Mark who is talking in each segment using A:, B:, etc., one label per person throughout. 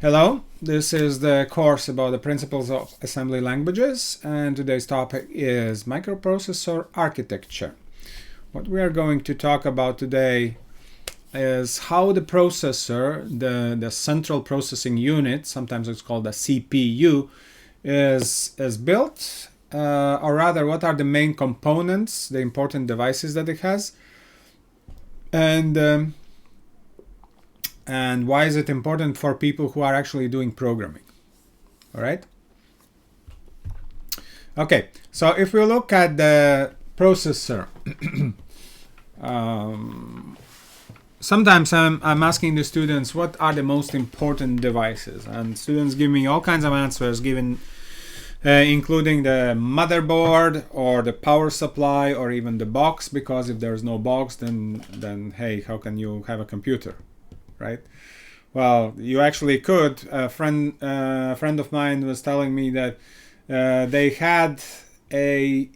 A: Hello, this is the course about the principles of assembly languages, and today's topic is microprocessor architecture. What we are going to talk about today is how the processor, the central processing unit, sometimes it's called a CPU, is built, or rather what are the main components, the important devices that it has, and why is it important for people who are actually doing programming. All right. Okay, so if we look at the processor, sometimes I'm asking the students what are the most important devices, and students give me all kinds of answers, including the motherboard or the power supply or even the box, because if there's no box, then hey, how can you have a computer? Right? Well, you actually could. A friend of mine was telling me that they had a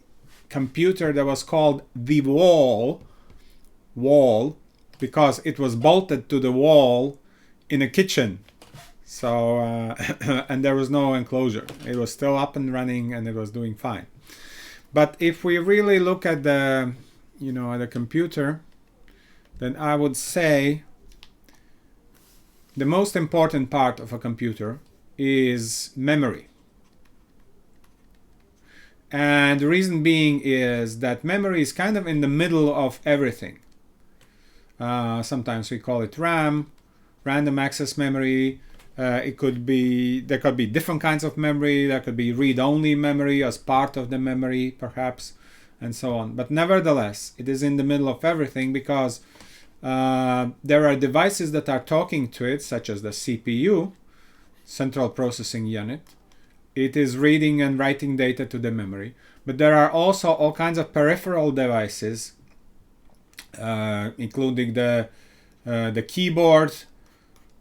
A: computer that was called the wall because it was bolted to the wall in a kitchen. So and there was no enclosure. It was still up and running and it was doing fine. But if we really look at the computer, then I would say the most important part of a computer is memory. And the reason being is that memory is kind of in the middle of everything. Sometimes we call it RAM, random access memory. There could be different kinds of memory. There could be read-only memory as part of the memory, perhaps, and so on. But nevertheless, it is in the middle of everything because there are devices that are talking to it, such as the CPU, central processing unit. It is reading and writing data to the memory. But there are also all kinds of peripheral devices, including the keyboard.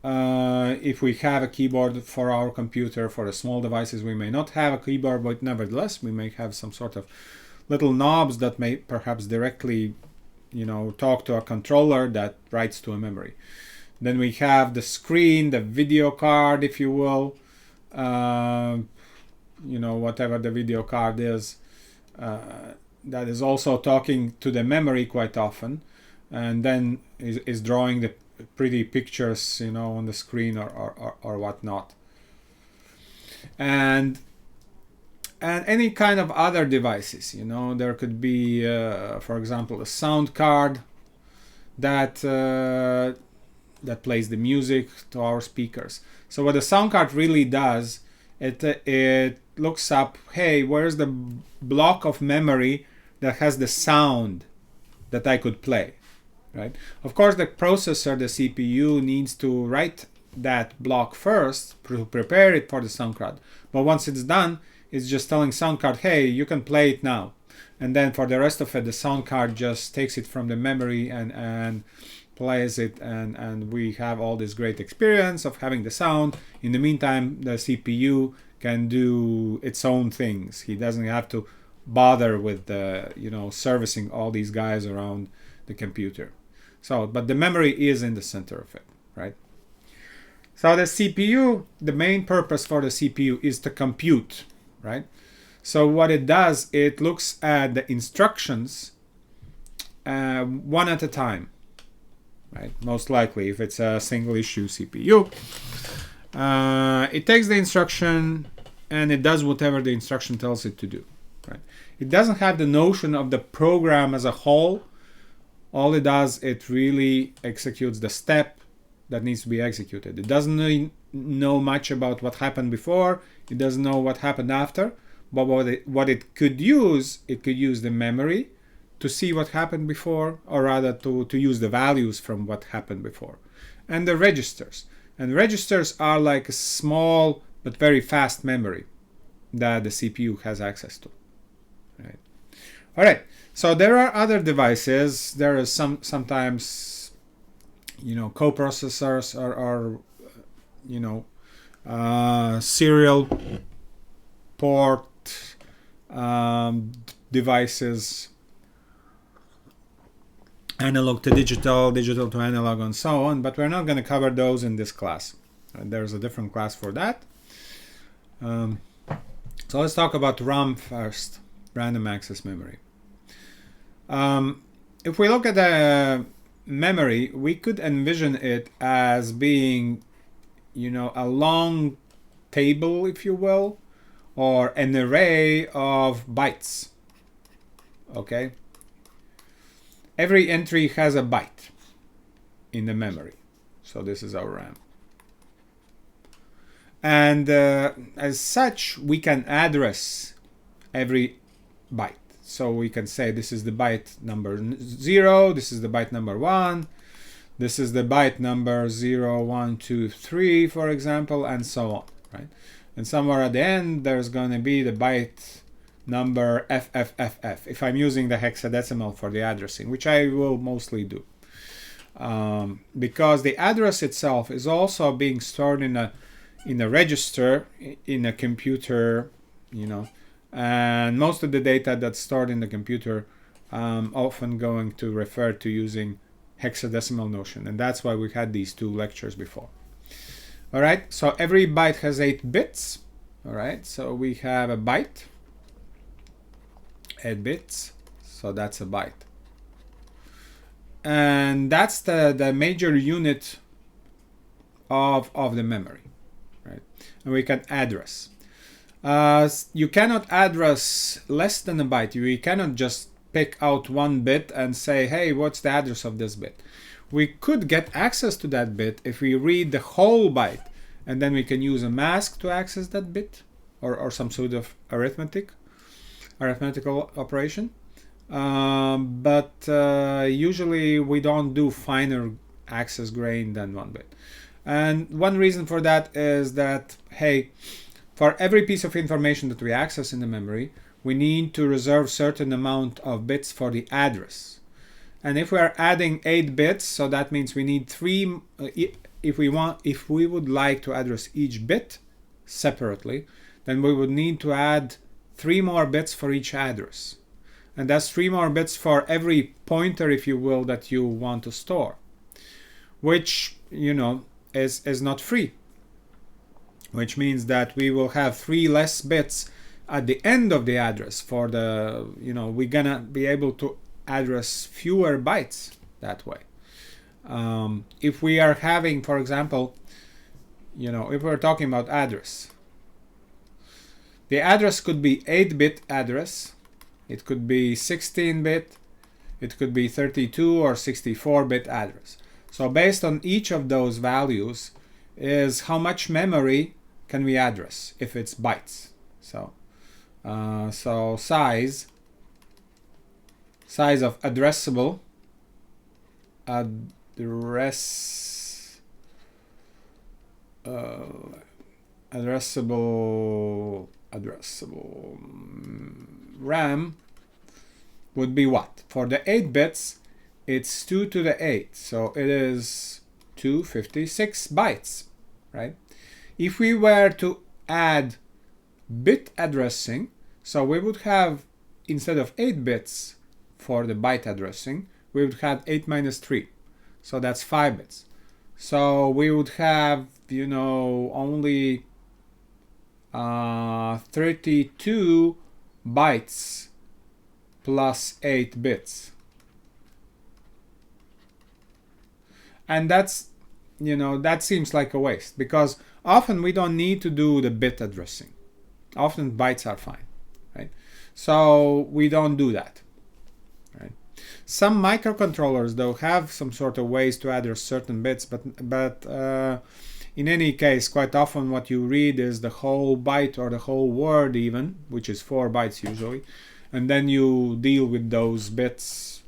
A: If we have a keyboard for our computer, for the small devices, we may not have a keyboard, but nevertheless, we may have some sort of little knobs that may perhaps directly talk to a controller that writes to a memory. Then we have the screen, the video card, if you will, whatever the video card is, that is also talking to the memory quite often, and then is drawing the pretty pictures, on the screen or whatnot. And any kind of other devices, there could be, for example, a sound card that plays the music to our speakers. So what the sound card really does, it looks up, hey, where's the block of memory that has the sound that I could play, right? Of course, the processor, the CPU, needs to write that block first to prepare it for the sound card. But once it's done, it's just telling sound card, hey, you can play it now. And then for the rest of it, the sound card just takes it from the memory and plays it, and we have all this great experience of having the sound. In the meantime, the CPU can do its own things. He doesn't have to bother with servicing all these guys around the computer. So, but the memory is in the center of it, right? So the CPU, the main purpose for the CPU is to compute, right? So what it does, it looks at the instructions one at a time, right? Most likely, if it's a single issue CPU, it takes the instruction and it does whatever the instruction tells it to do, right? It doesn't have the notion of the program as a whole. All it does, it really executes the step that needs to be executed. It doesn't know much about what happened before. It doesn't know what happened after. But what it could use the memory to see what happened before, or rather to use the values from what happened before. And the registers. And registers are like a small but very fast memory that the CPU has access to. Right. All right. So there are other devices. There are sometimes coprocessors or serial port devices, analog to digital, digital to analog, and so on, but we're not going to cover those in this class. And there's a different class for that. So let's talk about RAM first, random access memory. If we look at the memory, we could envision it as being, a long table, if you will, or an array of bytes. Okay? Every entry has a byte in the memory. So this is our RAM. And as such, we can address every byte. So we can say this is the byte number 0, this is the byte number 1, this is the byte number 0, 1, 2, 3, for example, and so on, right? And somewhere at the end, there's going to be the byte number FFFF, if I'm using the hexadecimal for the addressing, which I will mostly do. Because the address itself is also being stored in a register in a computer, and most of the data that's stored in the computer often going to refer to using hexadecimal notation, and that's why we had these 2 lectures before. All right, so every byte has 8 bits. All right, so we have a byte, 8 bits, so that's a byte. And that's the major unit of the memory, right? And we can address. You cannot address less than a byte. You cannot just pick out 1 bit and say, hey, what's the address of this bit? We could get access to that bit if we read the whole byte, and then we can use a mask to access that bit, or some sort of arithmetical operation. But usually we don't do finer access grain than 1 bit. And one reason for that is that, hey, for every piece of information that we access in the memory, we need to reserve certain amount of bits for the address. And if we are adding 8 bits, so that means we need 3, if we would like to address each bit separately, then we would need to add 3 more bits for each address. And that's 3 more bits for every pointer, if you will, that you want to store, which, is not free. Which means that we will have 3 less bits at the end of the address for the, we're gonna be able to address fewer bytes that way. If we are having, for example, if we're talking about address, the address could be 8-bit address, it could be 16-bit, it could be 32 or 64-bit address. So based on each of those values is how much memory can we address if it's bytes. So size of addressable RAM would be what? For the 8 bits, it's 2 to the 8, so it is 256 bytes, right? If we were to add bit addressing, so we would have, instead of 8 bits for the byte addressing, we would have 8 minus 3, so that's 5 bits. So we would have, only 32 bytes plus 8 bits. And that's, that seems like a waste, because often we don't need to do the bit addressing. Often bytes are fine, right? So we don't do that, right? Some microcontrollers, though, have some sort of ways to address certain bits, but in any case, quite often what you read is the whole byte or the whole word even, which is 4 bytes usually, and then you deal with those bits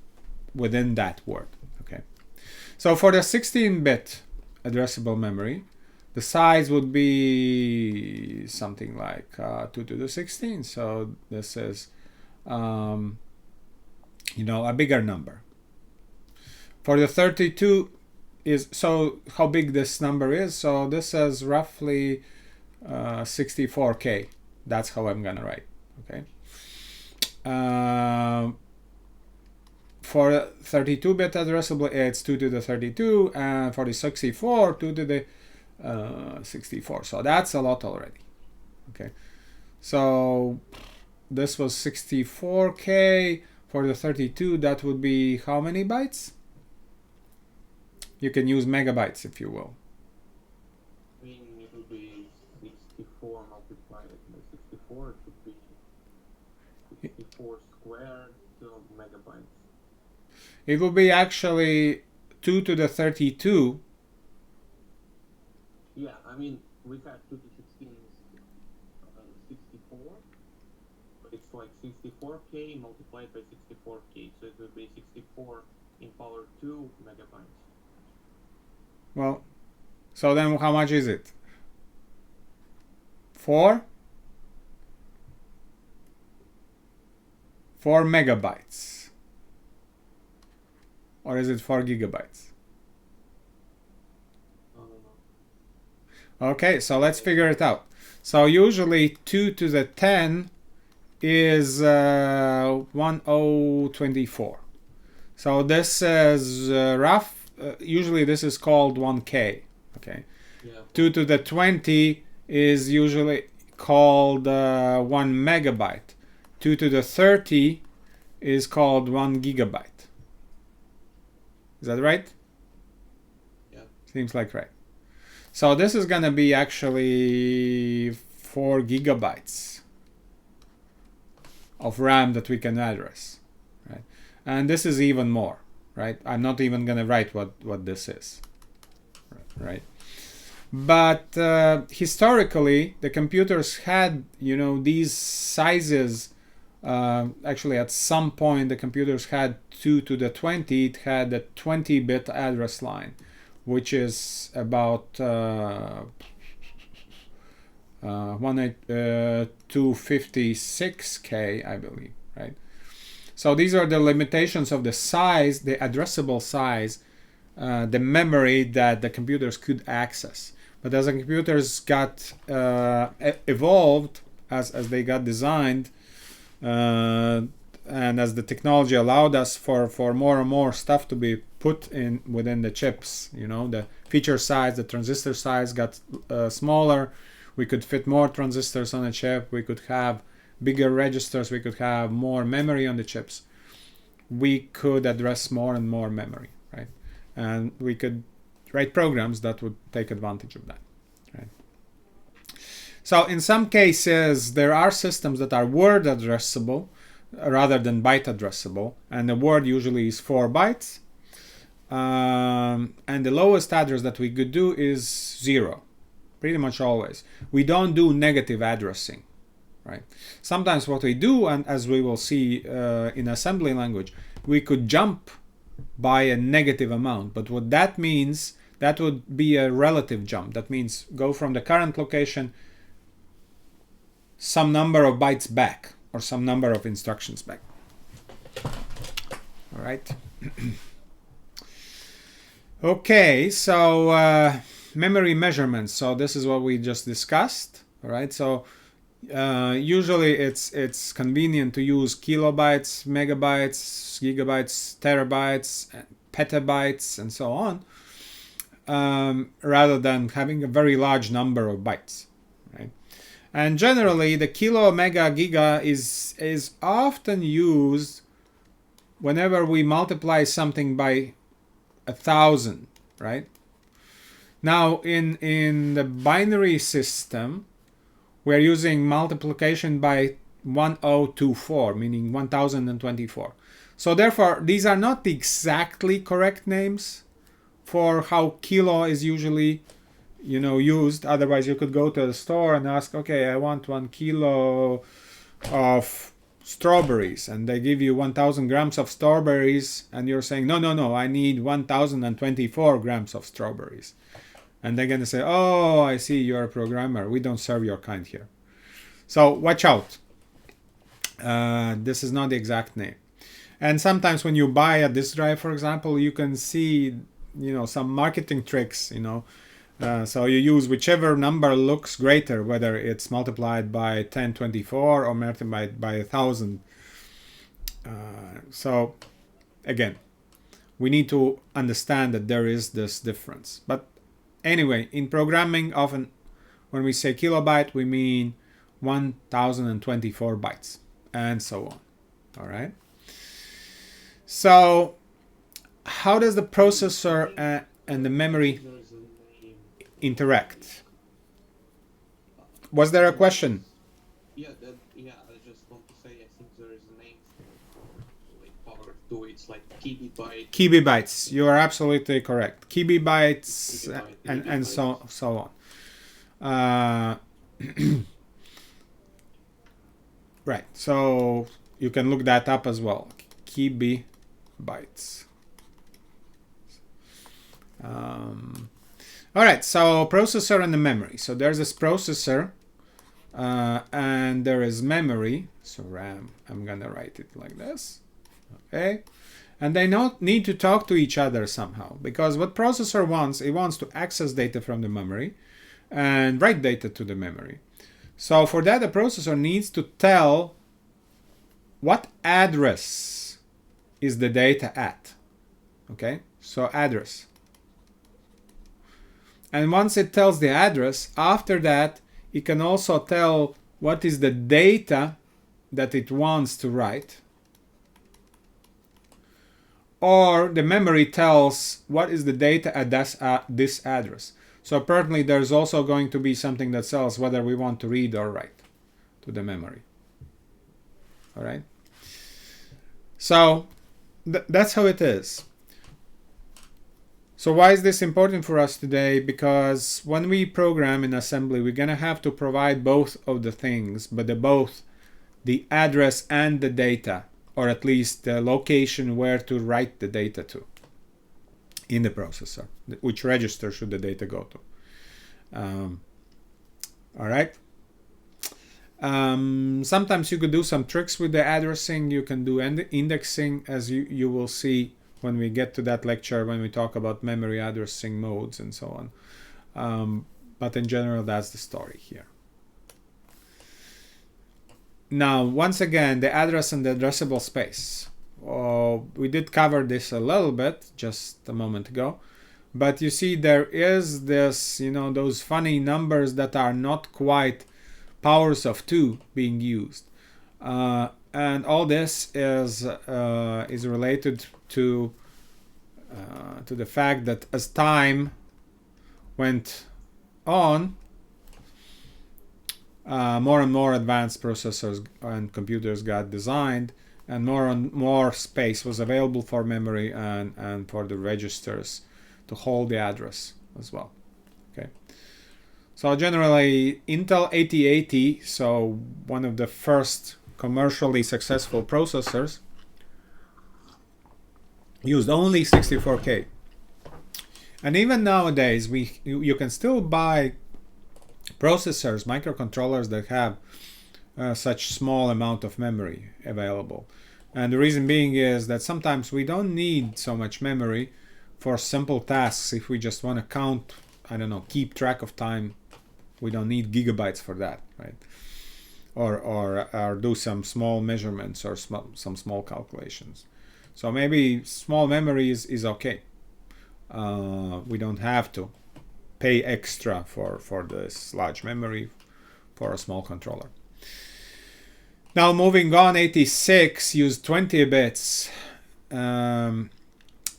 A: within that word, okay? So for the 16-bit addressable memory, the size would be something like 2 to the 16. So this is, a bigger number. For the 32 is, so how big this number is? So this is roughly 64K. That's how I'm gonna write, okay? For 32-bit addressable, it's 2 to the 32, and for the 64, 2 to the 64. So that's a lot already. Okay, so this was 64K. For the 32, that would be how many bytes? You can use megabytes if you will.
B: I mean, it would be 64 multiplied by 64. It would be 64 squared megabytes.
A: It will be actually 2 to the 32.
B: Yeah, I mean, we had 2 to 16 64. It's like 64K multiplied by 64K. So it would be 64 in power 2 megabytes.
A: Well, so then how much is it? 4? 4 megabytes. Or is it 4 gigabytes?
B: I don't know.
A: Okay, so let's figure it out. So usually 2 to the 10 is 1024. So this is rough. Usually this is called 1K. Okay.
B: Yeah.
A: 2 to the 20 is usually called 1 megabyte. 2 to the 30 is called 1 gigabyte. Is that right?
B: Yeah.
A: Seems like right. So this is going to be actually 4 gigabytes of RAM that we can address, right? And this is even more, right? I'm not even going to write what this is, right? But historically, the computers had, these sizes. Actually, at some point, the computers had 2 to the 20. It had a 20-bit address line, which is about 256K, I believe, right? So these are the limitations of the size, the addressable size, the memory that the computers could access. But as the computers got evolved, as they got designed, and as the technology allowed us for more and more stuff to be put in within the chips, the feature size, the transistor size got smaller. We could fit more transistors on a chip. We could have bigger registers. We could have more memory on the chips. We could address more and more memory, right? And we could write programs that would take advantage of that, right? So in some cases, there are systems that are word addressable rather than byte addressable, and the word usually is 4 bytes. And the lowest address that we could do is 0, pretty much always. We don't do negative addressing, right? Sometimes what we do, and as we will see in assembly language, we could jump by a negative amount. But what that means, that would be a relative jump. That means go from the current location some number of bytes back, or some number of instructions back. All right. Okay, so memory measurements. So this is what we just discussed. All right. So usually it's convenient to use kilobytes, megabytes, gigabytes, terabytes, petabytes, and so on, rather than having a very large number of bytes. Right. And generally, the kilo, mega, giga is often used whenever we multiply something by 1,000, right? Now, in the binary system, we're using multiplication by 1024, meaning 1024. So therefore, these are not the exactly correct names for how kilo is usually used. Otherwise, you could go to the store and ask, okay, I want 1 kilo of strawberries, and they give you 1,000 grams of strawberries, and you're saying, no, I need 1,024 grams of strawberries. And they're going to say, oh, I see, you're a programmer. We don't serve your kind here. So watch out. This is not the exact name. And sometimes when you buy a disk drive, for example, you can see, some marketing tricks, so you use whichever number looks greater, whether it's multiplied by 1024 or multiplied by 1,000. So again, we need to understand that there is this difference. But Anyway, in programming, often when we say kilobyte, we mean 1024 bytes, and so on. All right. So how does the processor and the memory
B: There's a name.
A: interact? Was there a question?
B: Yeah, I just want to say I think there is a name for like power to it's like kibibyte.
A: Kibibytes. You are absolutely correct. Kibibytes
B: Kibibyte,
A: and so on. Right. So you can look that up as well. Kibibytes. All right. So processor and the memory. So there's this processor. And there is memory, so RAM, I'm gonna write it like this, okay? And they need to talk to each other somehow, because what processor wants, it wants to access data from the memory and write data to the memory. So for that, the processor needs to tell what address is the data at, okay? So address. And once it tells the address, after that, it can also tell what is the data that it wants to write. Or the memory tells what is the data at this address. So apparently there's also going to be something that tells whether we want to read or write to the memory. All right. So that's how it is. So why is this important for us today? Because when we program in assembly, we're going to have to provide both of the things, but both the address and the data, or at least the location where to write the data to in the processor. Which register should the data go to? All right. Sometimes you could do some tricks with the addressing. You can do indexing, as you will see when we get to that lecture, when we talk about memory addressing modes and so on. But in general, that's the story here. Now, once again, the address and the addressable space. We did cover this a little bit just a moment ago. But you see, there is this, those funny numbers that are not quite powers of 2 being used. And all this is related to the fact that as time went on, more and more advanced processors and computers got designed, and more space was available for memory and for the registers to hold the address as well. Okay. So generally, Intel 8080, so one of the first commercially successful processors, used only 64K. And even nowadays, you can still buy processors, microcontrollers that have such small amount of memory available. And the reason being is that sometimes we don't need so much memory for simple tasks. If we just want to count, keep track of time, we don't need gigabytes for that, right? Or do some small measurements or some small calculations. So maybe small memory is okay. We don't have to pay extra for this large memory for a small controller. Now moving on, 86 used 20 bits. And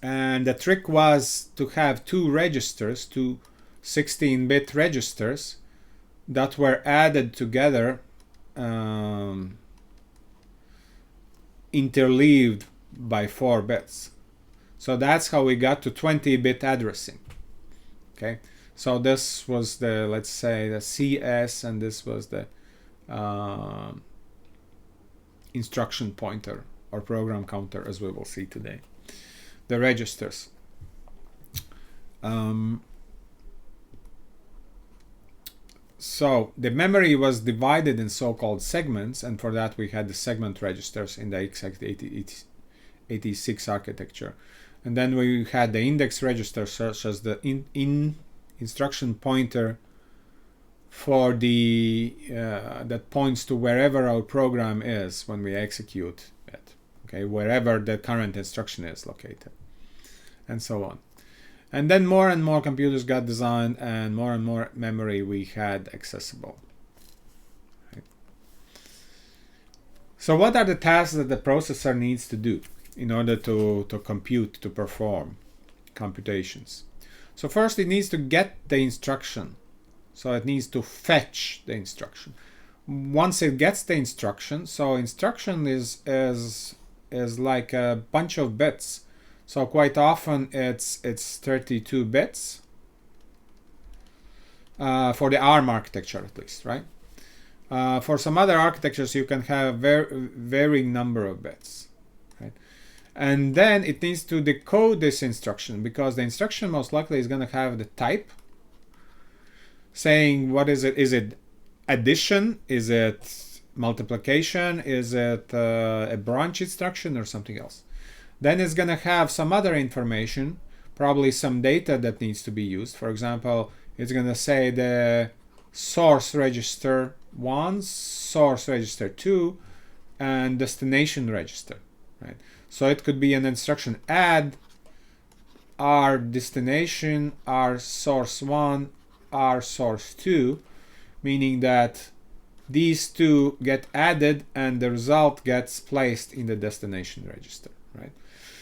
A: the trick was to have two 16-bit registers that were added together, interleaved by 4 bits. So that's how we got to 20-bit addressing. Okay, so this was the, let's say, the CS, and this was the instruction pointer or program counter, as we will see today. The registers. So the memory was divided in so-called segments, and for that we had the segment registers in the x86 architecture. And then we had the index registers, such as the instruction pointer for the that points to wherever our program is when we execute it. Okay, wherever the current instruction is located, and so on. And then more and more computers got designed and more memory we had accessible. Right. So what are the tasks that the processor needs to do in order to compute, to perform computations? So first it needs to get the instruction. So it needs to fetch the instruction. Once it gets the instruction, so instruction is like a bunch of bits. So quite often it's 32 bits for the ARM architecture, at least, right? For some other architectures, you can have varying number of bits, right? And then it needs to decode this instruction, because the instruction most likely is going to have the type saying what is it? Is it addition? Is it multiplication? Is it a branch instruction or something else? Then it's going to have some other information, probably some data that needs to be used. For example, it's going to say the source register 1, source register 2, and destination register, right? So it could be an instruction add r destination, r source 1, r source 2, meaning that these two get added and the result gets placed in the destination register, right?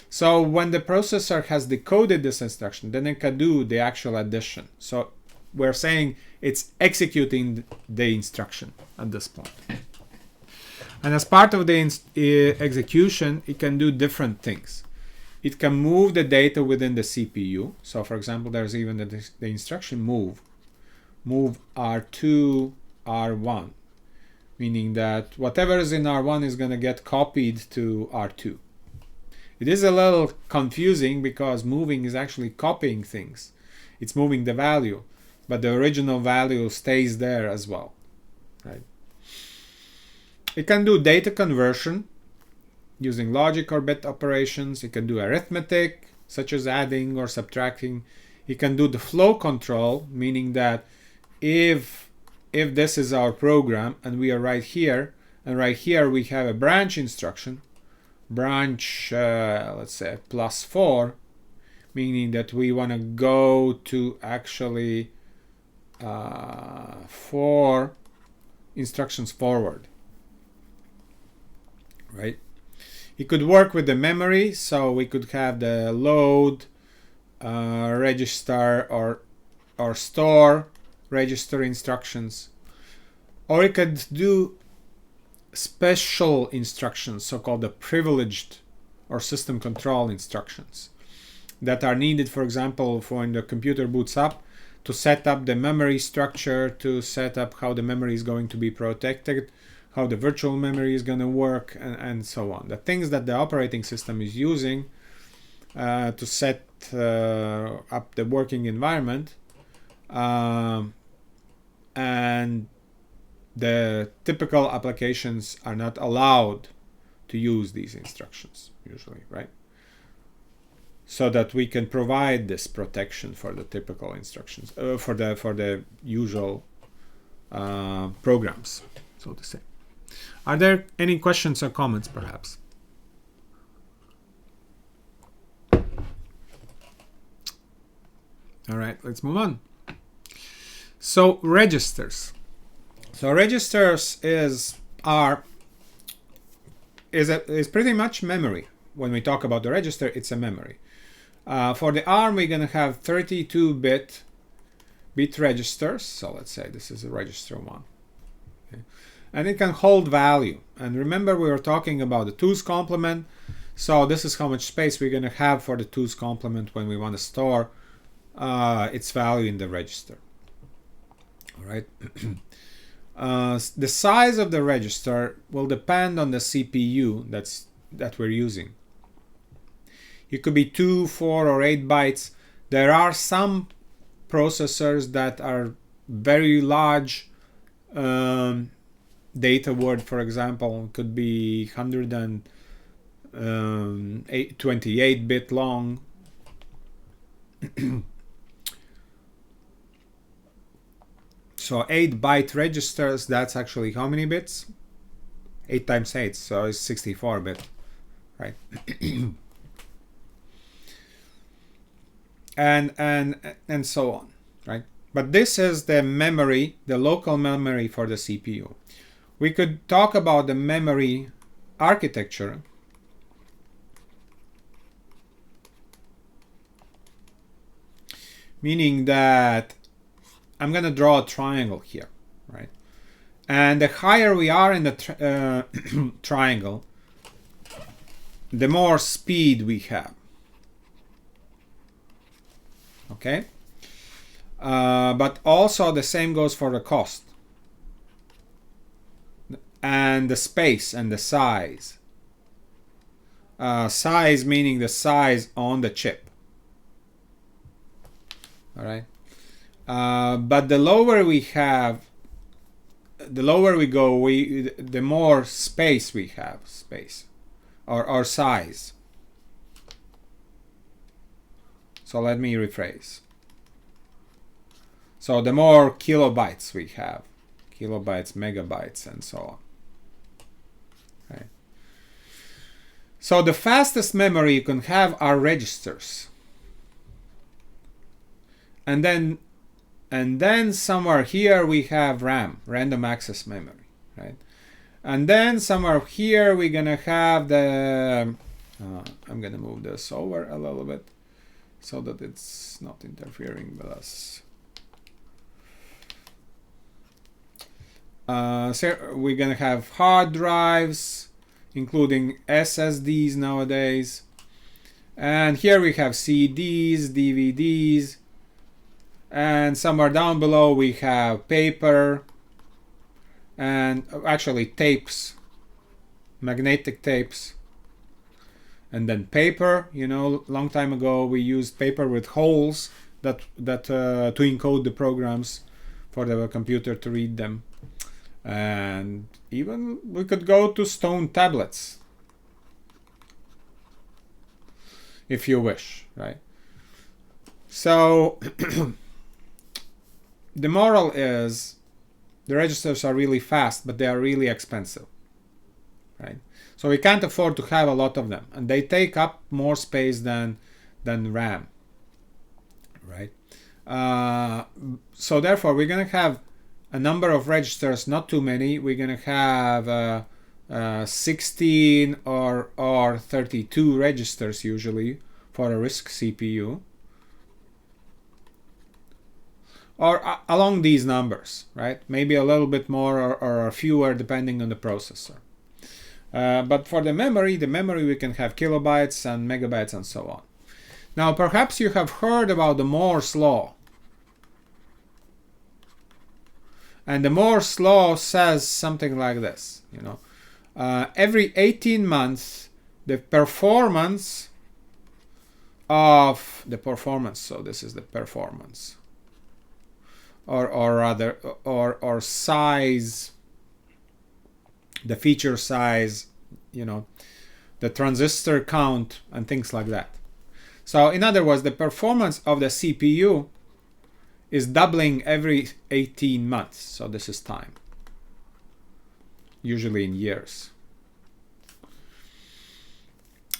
A: So when the processor has decoded this instruction, then it can do the actual addition. So we're saying it's executing the instruction at this point. And as part of the execution, it can do different things. It can move the data within the CPU. So for example, there's even the instruction move R2, R1, meaning that whatever is in R1 is going to get copied to R2. It is a little confusing because moving is actually copying things. It's moving the value, but the original value stays there as well, right? It can do data conversion using logic or bit operations. It can do arithmetic, such as adding or subtracting. It can do the flow control, meaning that if this is our program and we are right here, and right here we have a branch instruction, branch, let's say +4, meaning that we want to go to actually 4 instructions forward, right? It could work with the memory, so we could have the load register or store register instructions, or it could do special instructions, so-called the privileged or system control instructions that are needed, for example, for when the computer boots up, to set up the memory structure, to set up how the memory is going to be protected, how the virtual memory is going to work, and so on. The things that the operating system is using to set up the working environment, and the typical applications are not allowed to use these instructions usually, right? So that we can provide this protection for the typical instructions, for the usual programs, so to say. Are there any questions or comments, perhaps? All right, let's move on. So registers. So registers is pretty much memory. When we talk about the register, it's a memory. For the ARM, we're going to have 32-bit registers. So let's say this is a register 1. Okay. And it can hold value. And remember, we were talking about the 2's complement. So this is how much space we're going to have for the 2's complement when we want to store its value in the register. All right. The size of the register will depend on the CPU that we're using. It could be 2, 4, or 8 bytes. There are some processors that are very large. Data word, for example, could be 128-bit long. So 8-byte registers, that's actually how many bits? 8 times 8, so it's 64-bit, right? and so on, right? But this is the memory, the local memory for the CPU. We could talk about the memory architecture. Meaning that I'm going to draw a triangle here, right? And the higher we are in the triangle, the more speed we have. Okay? But also the same goes for the cost. And the space and the size. Size meaning the size on the chip. All right. But the lower we have, the lower we go, the more space we have, or size. So let me rephrase. So the more kilobytes we have, kilobytes, megabytes, and so on. Right. So the fastest memory you can have are registers. And then somewhere here we have RAM, random access memory, right? And then somewhere here we're gonna have the, I'm gonna move this over a little bit so that it's not interfering with us. So we're gonna have hard drives, including SSDs nowadays. And here we have CDs, DVDs. And somewhere down below we have paper and actually tapes, magnetic tapes, and then paper. You know, long time ago we used paper with holes that to encode the programs for the computer to read them. And even we could go to stone tablets if you wish, right? So the moral is the registers are really fast, but they are really expensive, right? So we can't afford to have a lot of them, and they take up more space than RAM, right? So therefore, we're gonna have a number of registers, not too many. We're gonna have 16 or 32 registers usually for a RISC CPU. Or along these numbers, right? Maybe a little bit more or fewer depending on the processor. But for the memory we can have kilobytes and megabytes and so on. Now, perhaps you have heard about the Moore's law. And the Moore's law says something like this, you know. Every 18 months, the performance of the performance, so this is the performance, or rather, or size, the feature size, you know, the transistor count and things like that. So in other words, the performance of the CPU is doubling every 18 months. So this is time, usually in years.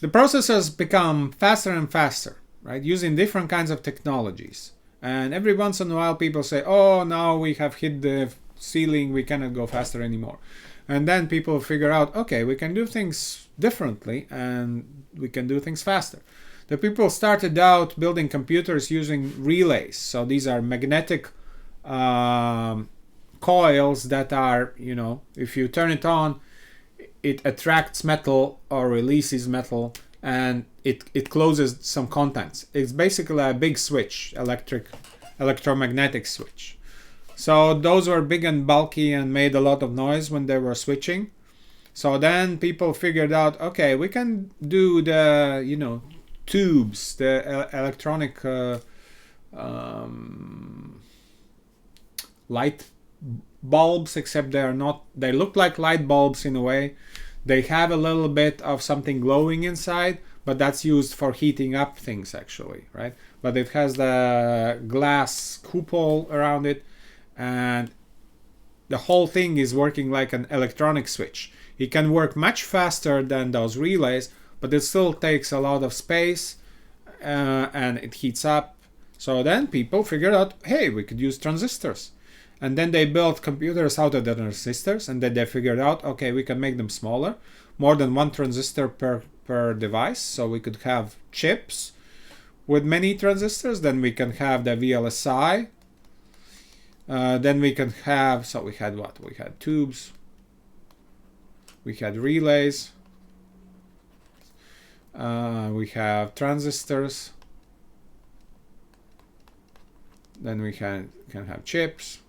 A: The processors become faster and faster, right, using different kinds of technologies. And every once in a while people say, oh, now we have hit the ceiling, we cannot go faster anymore. And then people figure out, okay, we can do things differently and we can do things faster. The people started out building computers using relays. So these are magnetic coils that are, you know, if you turn it on, it attracts metal or releases metal, and it closes some contacts. It's basically a big switch, electromagnetic switch. So those were big and bulky and made a lot of noise when they were switching. So then people figured out, okay, we can do the, you know, tubes, the electronic light bulbs, except they are not, they look like light bulbs in a way. They have a little bit of something glowing inside, but that's used for heating up things actually, right? But it has the glass cupola around it, and the whole thing is working like an electronic switch. It can work much faster than those relays, but it still takes a lot of space, and it heats up, So then people figured out, hey, we could use transistors. And then they built computers out of the transistors, and then they figured out, okay, we can make them smaller, more than one transistor per device. So we could have chips with many transistors. Then we can have the VLSI. Then we can have, so we had what? We had tubes. We had relays. We have transistors. Then we can have chips.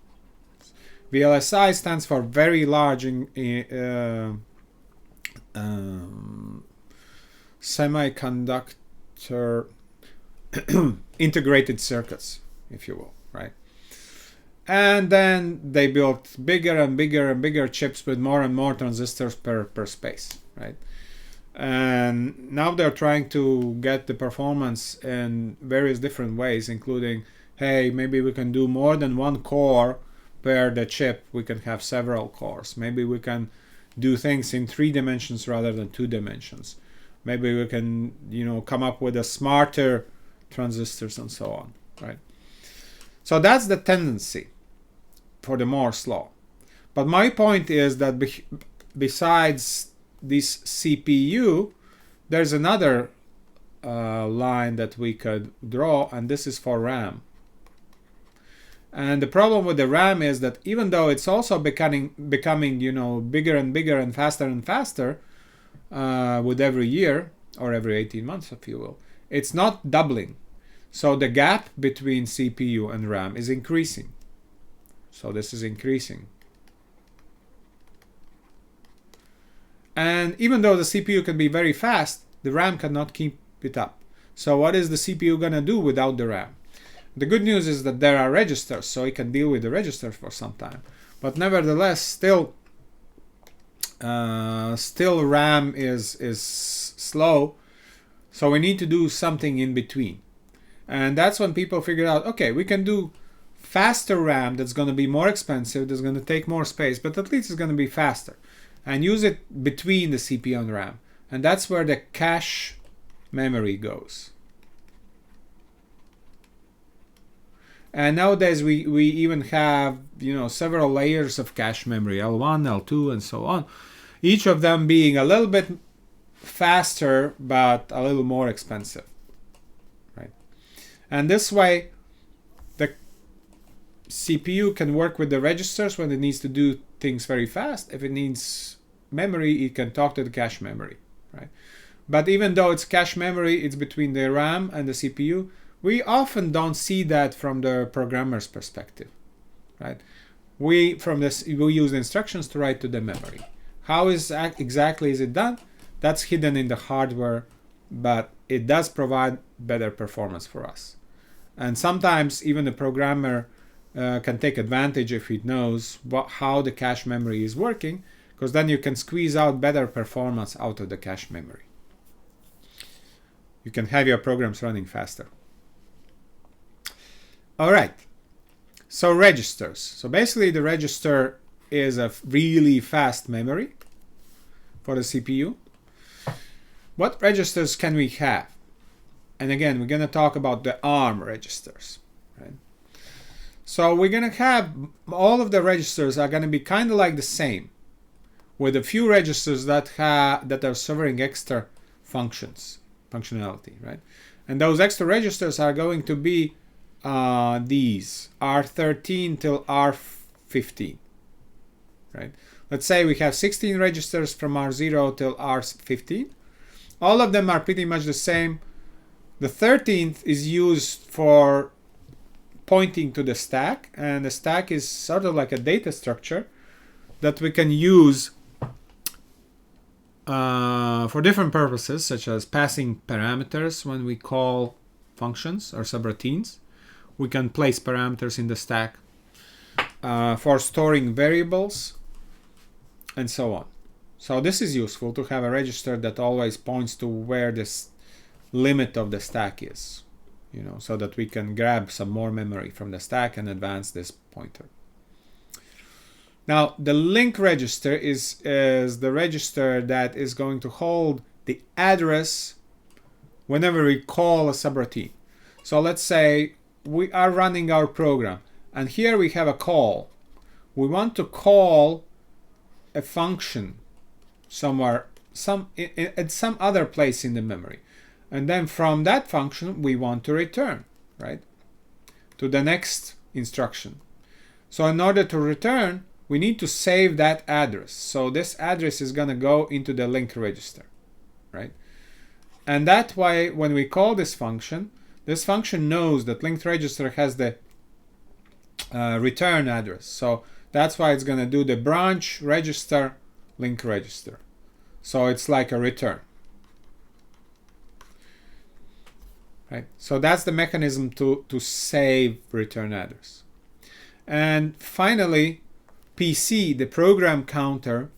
A: VLSI stands for very large semiconductor integrated circuits, if you will, right? And then they built bigger and bigger and bigger chips with more and more transistors per space, right? And now they're trying to get the performance in various different ways, including, hey, maybe we can do more than one core per the chip. We can have several cores. Maybe we can do things in 3 dimensions rather than 2 dimensions. Maybe we can, come up with a smarter transistors and so on, right? So that's the tendency for the Moore's law. But my point is that besides this CPU, there's another line that we could draw, and this is for RAM. And the problem with the RAM is that even though it's also becoming bigger and bigger and faster with every year or every 18 months, if you will, it's not doubling. So the gap between CPU and RAM is increasing. So this is increasing. And even though the CPU can be very fast, the RAM cannot keep it up. So what is the CPU going to do without the RAM? The good news is that there are registers, so it can deal with the registers for some time. But nevertheless, still RAM is slow. So we need to do something in between. And that's when people figured out, okay, we can do faster RAM that's going to be more expensive, that's going to take more space, but at least it's going to be faster. And use it between the CPU and RAM. And that's where the cache memory goes. And nowadays we even have several layers of cache memory, L1, L2, and so on. Each of them being a little bit faster, but a little more expensive. Right? And this way, the CPU can work with the registers when it needs to do things very fast. If it needs memory, it can talk to the cache memory. Right? But even though it's cache memory, it's between the RAM and the CPU. We often don't see that from the programmer's perspective, right? We use the instructions to write to the memory. How exactly is it done? That's hidden in the hardware, but it does provide better performance for us. And sometimes even the programmer can take advantage if he knows how the cache memory is working, because then you can squeeze out better performance out of the cache memory. You can have your programs running faster. All right, so registers. So basically the register is a really fast memory for the CPU. What registers can we have? And again, we're going to talk about the ARM registers. Right? So we're going to have all of the registers are going to be kind of like the same, with a few registers that are serving extra functionality, right? And those extra registers are going to be these R13 till R15, right? Let's say we have 16 registers from R0 till R15. All of them are pretty much the same. The 13th is used for pointing to the stack, and the stack is sort of like a data structure that we can use for different purposes, such as passing parameters when we call functions or subroutines. We can place parameters in the stack for storing variables and so on. So this is useful to have a register that always points to where this limit of the stack is, so that we can grab some more memory from the stack and advance this pointer. Now, the link register is the register that is going to hold the address whenever we call a subroutine. So let's say we are running our program, and here we have a call. We want to call a function somewhere, at some other place in the memory, and then from that function we want to return, right, to the next instruction. So in order to return, we need to save that address. So this address is going to go into the link register, right? And that's why when we call this function knows that linked register has the return address. So that's why it's going to do the branch register link register. So it's like a return, right? So that's the mechanism to save return address. And finally, PC, the program counter,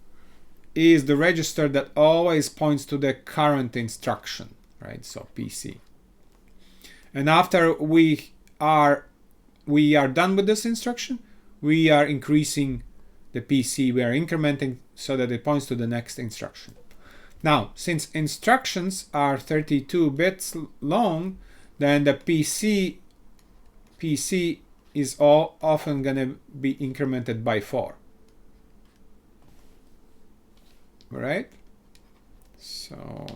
A: is the register that always points to the current instruction, right? So PC. And after we are done with this instruction, we are increasing the PC, we are incrementing so that it points to the next instruction. Now, since instructions are 32 bits long, then the PC is often going to be incremented by 4. All right? So,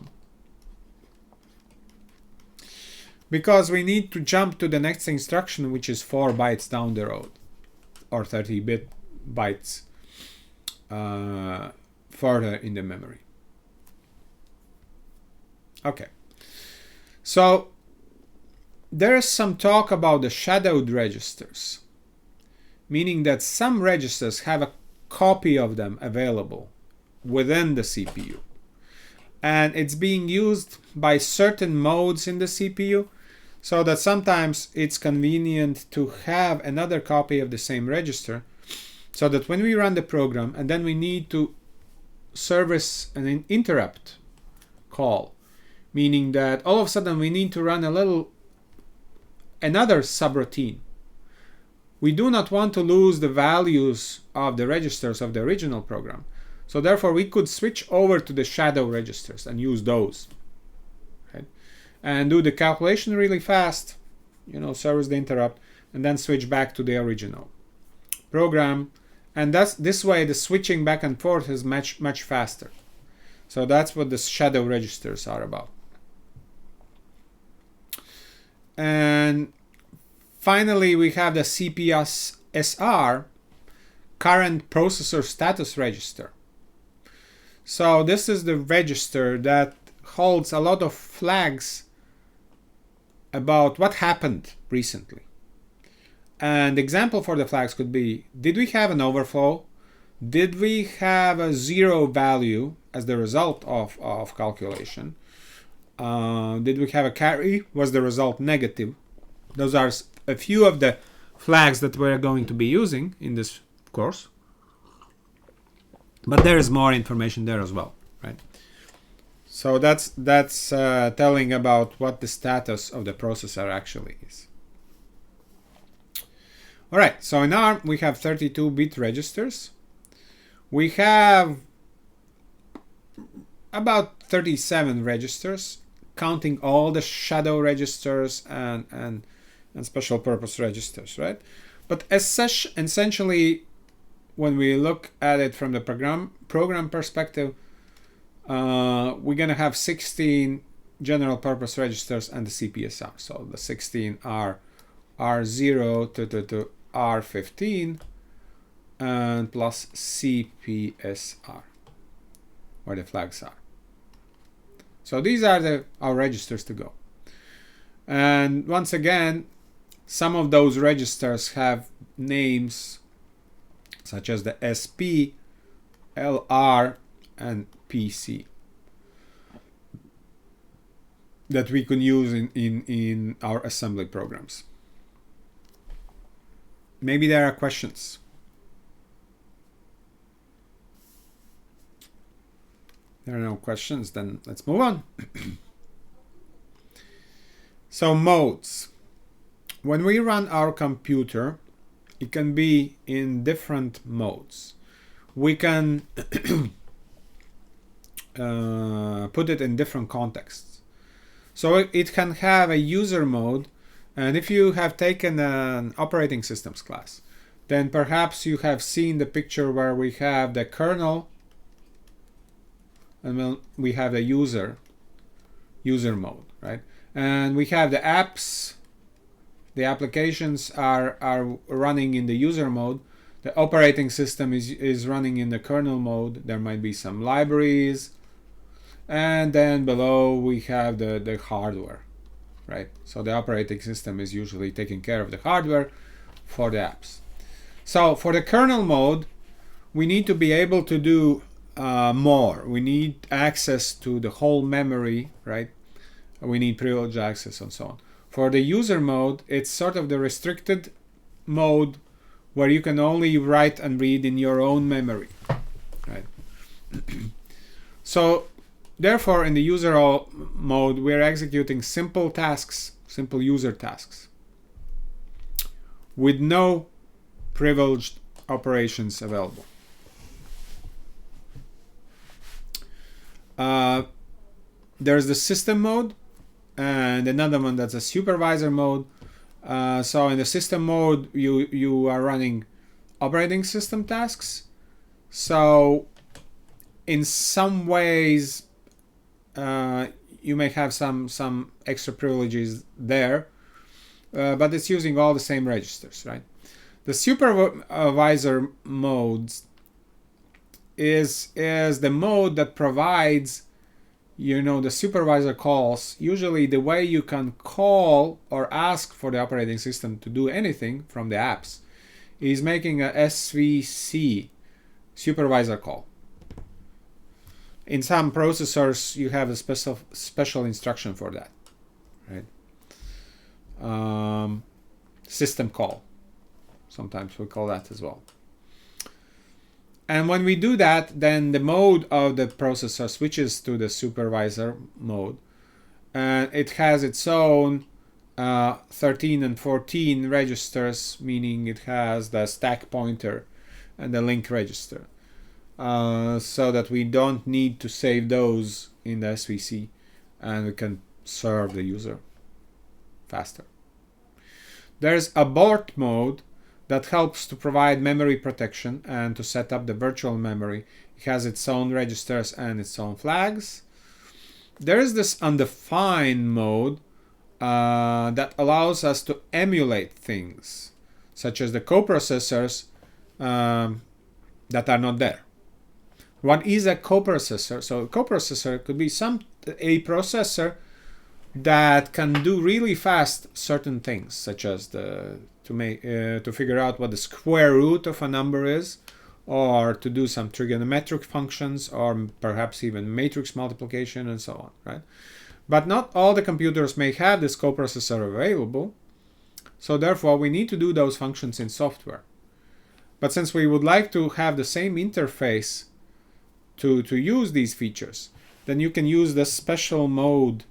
A: because we need to jump to the next instruction, which is 4 bytes down the road, or 30 bytes further in the memory. Okay. So, there is some talk about the shadowed registers, meaning that some registers have a copy of them available within the CPU, and it's being used by certain modes in the CPU, so that sometimes it's convenient to have another copy of the same register, so that when we run the program and then we need to service an interrupt call, meaning that all of a sudden we need to run another subroutine. We do not want to lose the values of the registers of the original program. So therefore we could switch over to the shadow registers and use those, right? And do the calculation really fast, service the interrupt, and then switch back to the original program. And this way the switching back and forth is much faster. So that's what the shadow registers are about. And finally, we have the CPSR, current processor status register. So this is the register that holds a lot of flags about what happened recently. And example for the flags could be, did we have an overflow? Did we have a 0 value as the result of calculation? Did we have a carry? Was the result negative? Those are a few of the flags that we're going to be using in this course. But there is more information there as well, right? So that's telling about what the status of the processor actually is. All right, so in ARM we have 32-bit registers. We have about 37 registers, counting all the shadow registers and special purpose registers, right? But essentially, when we look at it from the program perspective, we're gonna have 16 general purpose registers and the CPSR. So the 16 are R0 to R15 and plus CPSR, where the flags are. So these are our registers to go. And once again, some of those registers have names such as the SP, LR, and PC that we can use in our assembly programs. Maybe there are questions. There are no questions, then let's move on. So modes. When we run our computer, it can be in different modes. We can put it in different contexts. So it can have a user mode And if you have taken an operating systems class, then perhaps you have seen the picture where we have the kernel and we have the user mode, right? And we have the apps, the applications are running in the user mode. The operating system is running in the kernel mode. There might be some libraries. And then below we have the hardware, right? So the operating system is usually taking care of the hardware for the apps. So for the kernel mode, we need to be able to do more. We need access to the whole memory, right? We need privileged access and so on. For the user mode, it's sort of the restricted mode where you can only write and read in your own memory, right? So therefore, in the user mode, we're executing simple tasks, simple user tasks, with no privileged operations available. There's the system mode, and another one that's a supervisor mode. So in the system mode, you are running operating system tasks. So in some ways, you may have some extra privileges there, but it's using all the same registers, right? The supervisor modes is the mode that provides, the supervisor calls. Usually the way you can call or ask for the operating system to do anything from the apps is making a SVC, supervisor call. In some processors, you have a special instruction for that, right? System call, sometimes we call that as well. And when we do that, then the mode of the processor switches to the supervisor mode, and it has its own 13 and 14 registers, meaning it has the stack pointer and the link register, so that we don't need to save those in the SVC, and we can serve the user faster. There's abort mode that helps to provide memory protection and to set up the virtual memory. It has its own registers and its own flags. There is this undefined mode that allows us to emulate things, such as the coprocessors that are not there. What is a coprocessor? So a coprocessor could be a processor that can do really fast certain things, such as to figure out what the square root of a number is, or to do some trigonometric functions, or perhaps even matrix multiplication and so on, right? But not all the computers may have this coprocessor available, so therefore we need to do those functions in software. But since we would like to have the same interface to use these features, then you can use the special mode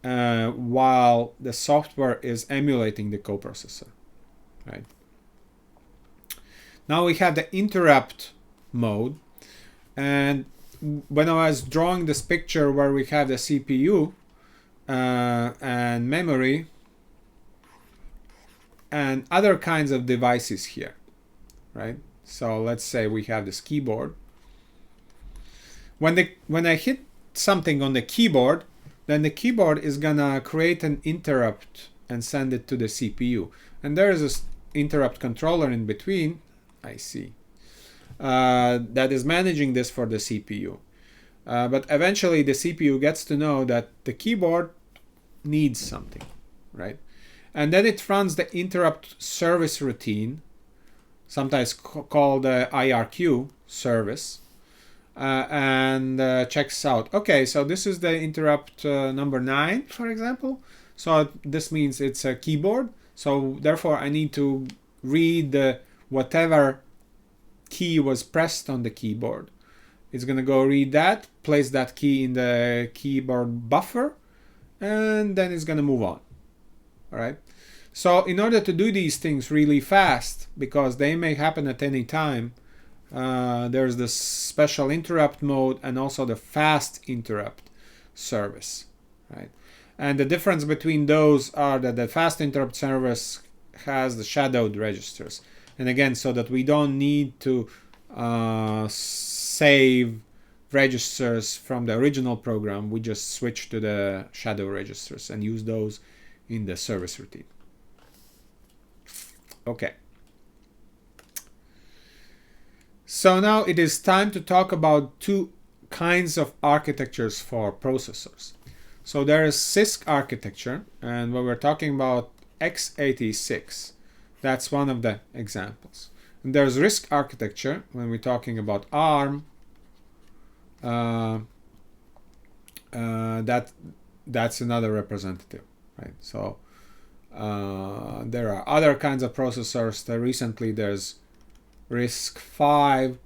A: while the software is emulating the coprocessor, right? Now we have the interrupt mode, and when I was drawing this picture where we have the CPU and memory and other kinds of devices here, right? So let's say we have this keyboard. When I hit something on the keyboard, then the keyboard is gonna create an interrupt and send it to the CPU. And there is this interrupt controller in between, I see, that is managing this for the CPU. But eventually the CPU gets to know that the keyboard needs something, right? And then it runs the interrupt service routine, sometimes called the IRQ service, and checks out, okay, so this is the interrupt number 9, for example. So this means it's a keyboard. So therefore I need to read whatever key was pressed on the keyboard. It's going to go read that, place that key in the keyboard buffer, and then it's going to move on. All right. So in order to do these things really fast, because they may happen at any time, there's the special interrupt mode and also the fast interrupt service, right? And the difference between those are that the fast interrupt service has the shadowed registers. And again, so that we don't need to save registers from the original program, we just switch to the shadow registers and use those in the service routine. Okay. So now it is time to talk about two kinds of architectures for processors. So there is CISC architecture, and when we're talking about x86, that's one of the examples. And there's RISC architecture when we're talking about ARM. That's another representative, right? So there are other kinds of processors. Recently there's RISC-V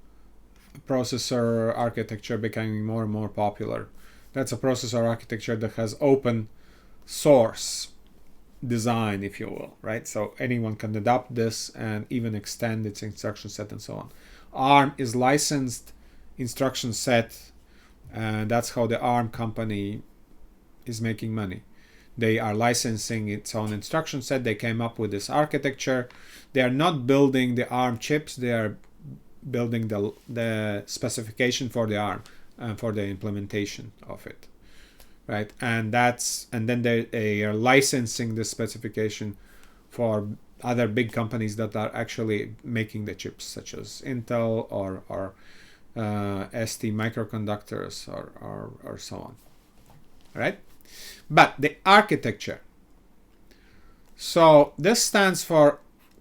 A: processor architecture becoming more and more popular. That's a processor architecture that has open source design, if you will, right? So anyone can adopt this and even extend its instruction set and so on. ARM is licensed instruction set, and that's how the ARM company is making money. They are licensing its own instruction set. They came up with this architecture. They are not building the ARM chips. They are building the specification for the ARM and for the implementation of it, right? And then they are licensing the specification for other big companies that are actually making the chips, such as Intel or ST Microconductors or so on, right? But the architecture, so this stands for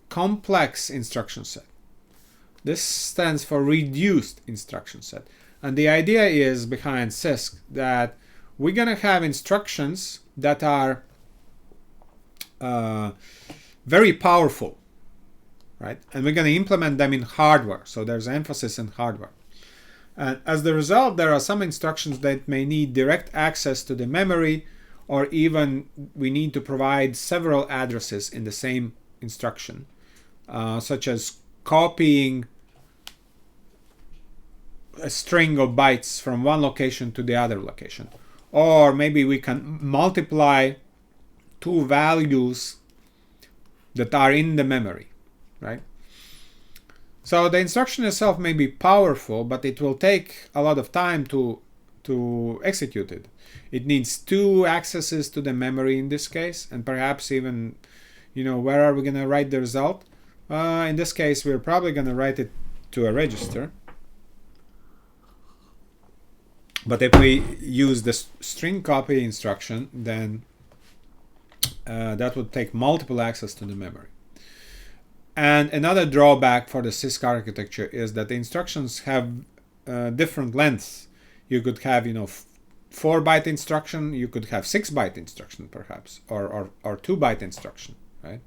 A: complex instruction set. This stands for reduced instruction set. And the idea is behind CISC that we're going to have instructions that are very powerful, right? And we're going to implement them in hardware. So there's emphasis in hardware. And as the result, there are some instructions that may need direct access to the memory, or even we need to provide several addresses in the same instruction, such as copying a string of bytes from one location to the other location. Or maybe we can multiply two values that are in the memory, right? So the instruction itself may be powerful, but it will take a lot of time to execute it. It needs two accesses to the memory in this case, and perhaps even, where are we going to write the result? In this case, we're probably going to write it to a register. But if we use the string copy instruction, then that would take multiple access to the memory. And another drawback for the CISC architecture is that the instructions have different lengths. You could have, 4-byte instruction. You could have 6-byte instruction, perhaps, or 2-byte instruction, right?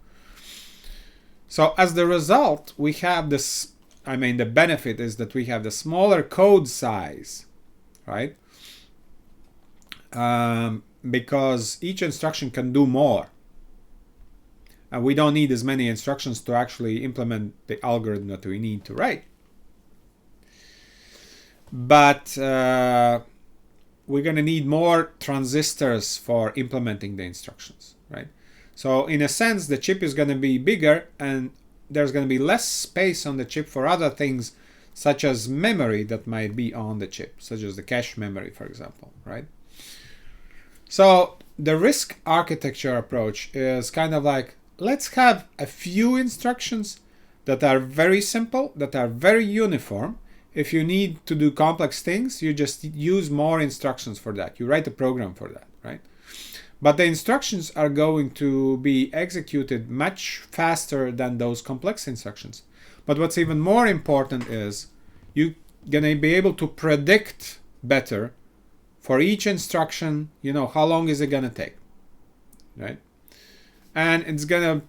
A: So as the result, we have this. The benefit is that we have the smaller code size, right? Because each instruction can do more. And we don't need as many instructions to actually implement the algorithm that we need to write. But we're going to need more transistors for implementing the instructions, right? So in a sense, the chip is going to be bigger, and there's going to be less space on the chip for other things, such as memory that might be on the chip, such as the cache memory, for example, right? So the RISC architecture approach is kind of like, let's have a few instructions that are very simple, that are very uniform. If you need to do complex things, you just use more instructions for that. You write a program for that, right? But the instructions are going to be executed much faster than those complex instructions. But what's even more important is you're going to be able to predict better for each instruction, how long is it going to take, right? And it's going to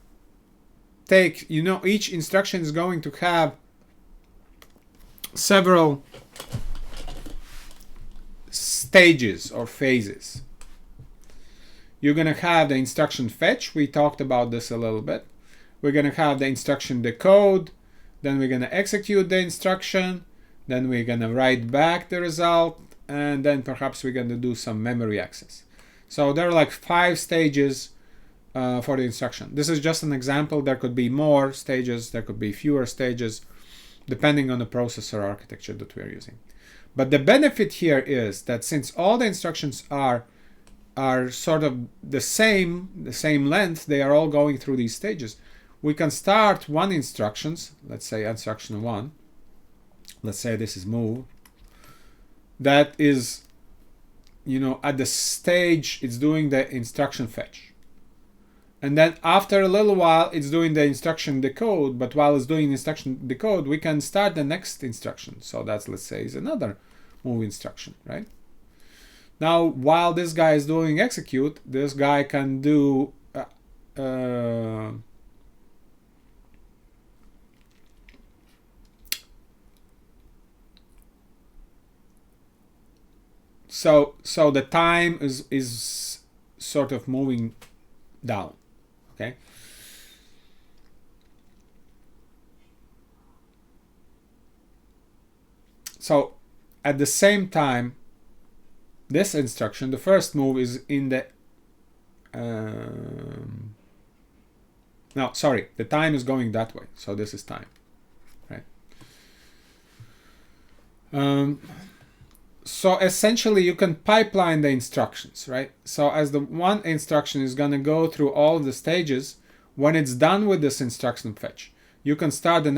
A: take, each instruction is going to have several stages or phases. You're going to have the instruction fetch. We talked about this a little bit. We're going to have the instruction decode. Then we're going to execute the instruction. Then we're going to write back the result. And then perhaps we're going to do some memory access. So there are like 5 stages for the instruction. This is just an example. There could be more stages, there could be fewer stages, depending on the processor architecture that we're using. But the benefit here is that since all the instructions are sort of the same length, they are all going through these stages. We can start one instructions, let's say instruction 1. Let's say this is move. That is, at the stage it's doing the instruction fetch. And then after a little while it's doing the instruction decode, but while it's doing instruction decode, we can start the next instruction. So that's, let's say, is another move instruction, right? Now, while this guy is doing execute, this guy can do so the time is sort of moving down, okay? So at the same time, this instruction, the first move, is in the no, sorry, the time is going that way, so this is time, right? So essentially you can pipeline the instructions, right? So as the one instruction is going to go through all of the stages, when it's done with this instruction fetch, you can start the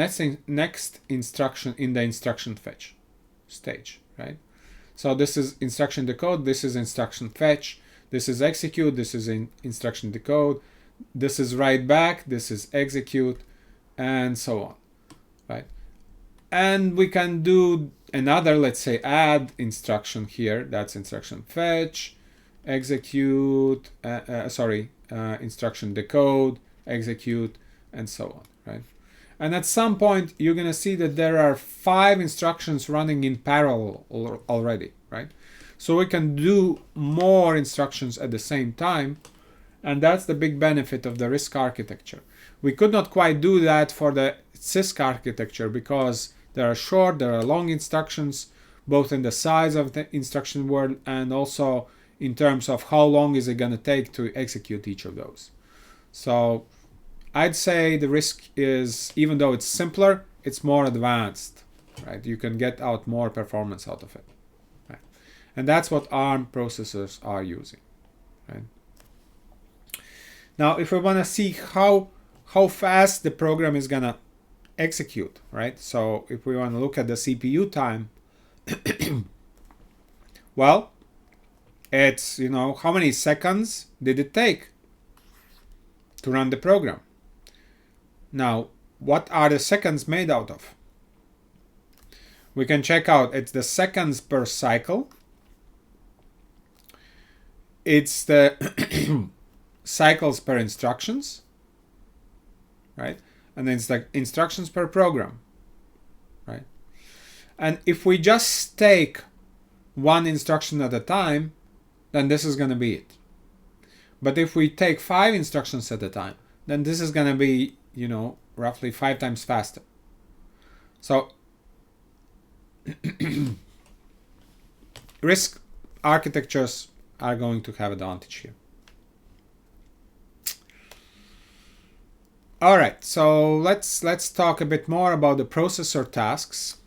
A: next instruction in the instruction fetch stage, right? So this is instruction decode, this is instruction fetch, this is execute, this is instruction decode, this is write back, this is execute, and so on, right? And we can do another, let's say, add instruction here. That's instruction fetch, execute, instruction decode, execute, and so on, right? And at some point, you're going to see that there are 5 instructions running in parallel already, right? So we can do more instructions at the same time, and that's the big benefit of the RISC architecture. We could not quite do that for the CISC architecture because there are short, there are long instructions, both in the size of the instruction word and also in terms of how long is it going to take to execute each of those. So I'd say the RISC is, even though it's simpler, it's more advanced, right? You can get out more performance out of it, right? And that's what ARM processors are using, right? Now, if we want to see how fast the program is going to execute, right? So if we want to look at the CPU time, well, it's, how many seconds did it take to run the program? Now, what are the seconds made out of? We can check out, it's the seconds per cycle. It's the cycles per instructions, right? And then it's like instructions per program, right? And if we just take one instruction at a time, then this is going to be it. But if we take 5 instructions at a time, then this is going to be, roughly 5 times faster. So RISC architectures are going to have advantage here. All right, so let's talk a bit more about the processor tasks.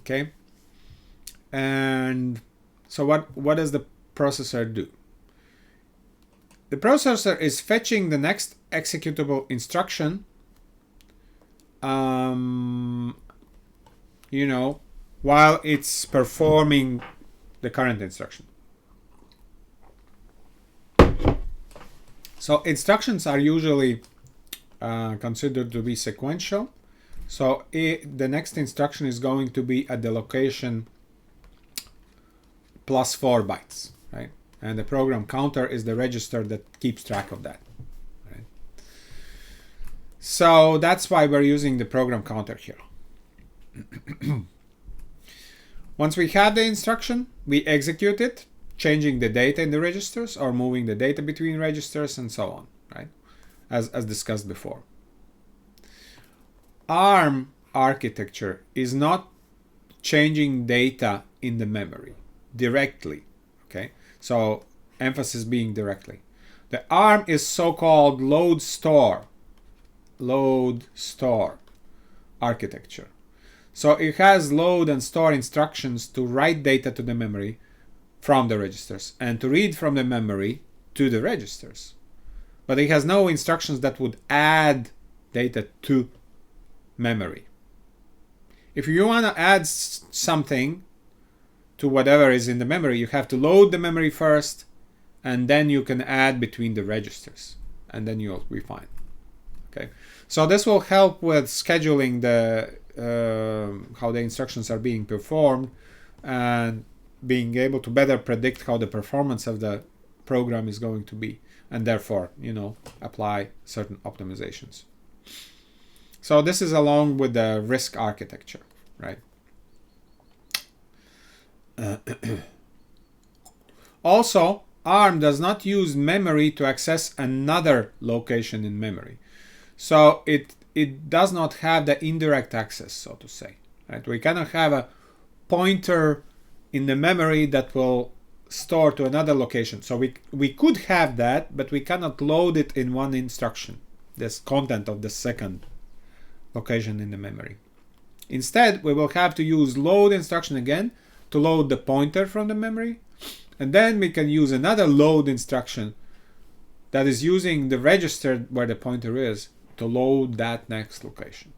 A: Okay, and so what does the processor do? The processor is fetching the next executable instruction, while it's performing the current instruction. So instructions are usually considered to be sequential. So the next instruction is going to be at the location plus 4 bytes, right? And the program counter is the register that keeps track of that, right? So that's why we're using the program counter here. Once we have the instruction, we execute it, changing the data in the registers or moving the data between registers and so on, right? As discussed before. ARM architecture is not changing data in the memory directly, okay? So emphasis being directly. The ARM is so-called load store architecture. So it has load and store instructions to write data to the memory from the registers and to read from the memory to the registers. But it has no instructions that would add data to memory. If you want to add something to whatever is in the memory, you have to load the memory first, and then you can add between the registers, and then you'll be fine. Okay, so this will help with scheduling the how the instructions are being performed and being able to better predict how the performance of the program is going to be, and therefore, apply certain optimizations. So this is along with the RISC architecture, right? Also, ARM does not use memory to access another location in memory. So it does not have the indirect access, so to say. Right? We cannot have a pointer in the memory that will store to another location. So we could have that, but we cannot load it in one instruction, this content of the second location in the memory. Instead, we will have to use load instruction again to load the pointer from the memory, and then we can use another load instruction that is using the register where the pointer is to load that next location.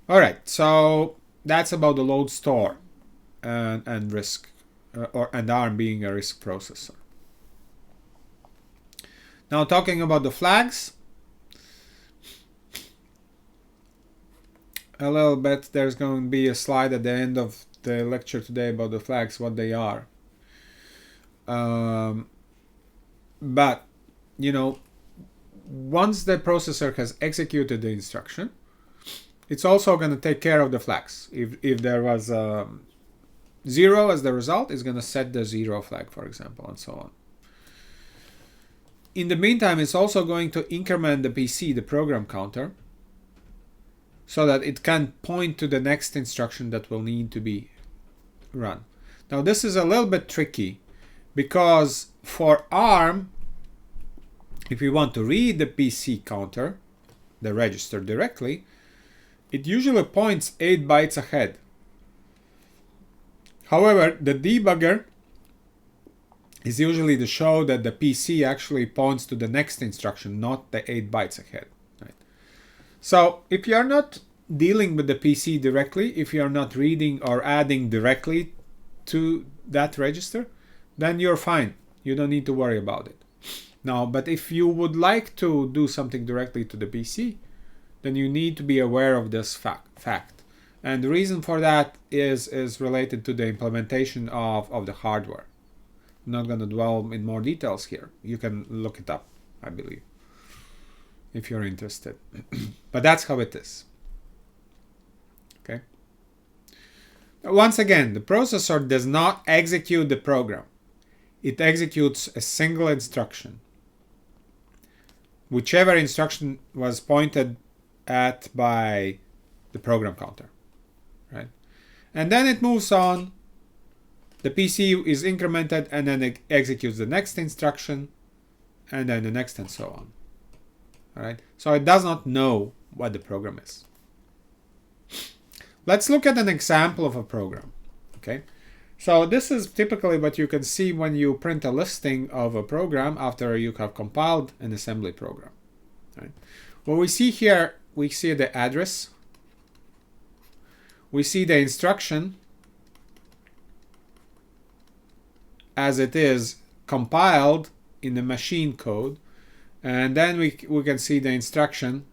A: All right, so that's about the load store and RISC, and ARM being a RISC processor. Now talking about the flags, a little bit, there's going to be a slide at the end of the lecture today about the flags, what they are. But, once the processor has executed the instruction, it's also going to take care of the flags. If there was 0 as the result, it's going to set the 0 flag, for example, and so on. In the meantime, it's also going to increment the PC, the program counter, so that it can point to the next instruction that will need to be run. Now, this is a little bit tricky because for ARM, if we want to read the PC counter, the register directly, it usually points 8 bytes ahead. However, the debugger is usually to show that the PC actually points to the next instruction, not the 8 bytes ahead. Right? So if you are not dealing with the PC directly, if you are not reading or adding directly to that register, then you're fine. You don't need to worry about it. Now, but if you would like to do something directly to the PC, then you need to be aware of this fact. And the reason for that is related to the implementation of the hardware. I'm not going to dwell in more details here. You can look it up, I believe, if you're interested. But that's how it is. Okay. Once again, the processor does not execute the program. It executes a single instruction, whichever instruction was pointed at by the program counter, right? And then it moves on. The PC is incremented, and then it executes the next instruction, and then the next, and so on. All right. So it does not know what the program is. Let's look at an example of a program. Okay. So this is typically what you can see when you print a listing of a program after you have compiled an assembly program. Right? What we see here, we see the address. We see the instruction as it is compiled in the machine code. And then we can see the instruction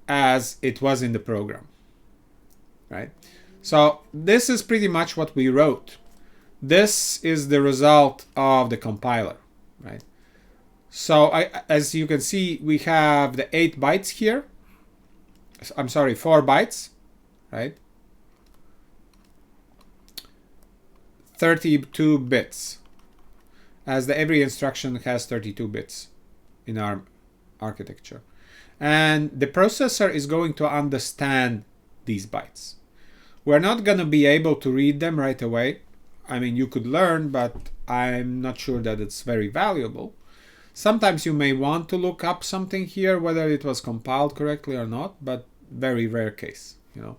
A: as it was in the program. Right? So this is pretty much what we wrote. This is the result of the compiler. Right? So as you can see, we have the 8 bytes here. I'm sorry, 4 bytes. Right? 32 bits. As every instruction has 32 bits in our architecture. And the processor is going to understand these bytes. We're not going to be able to read them right away. I mean, you could learn, but I'm not sure that it's very valuable. Sometimes you may want to look up something here, whether it was compiled correctly or not, but very rare case, you know.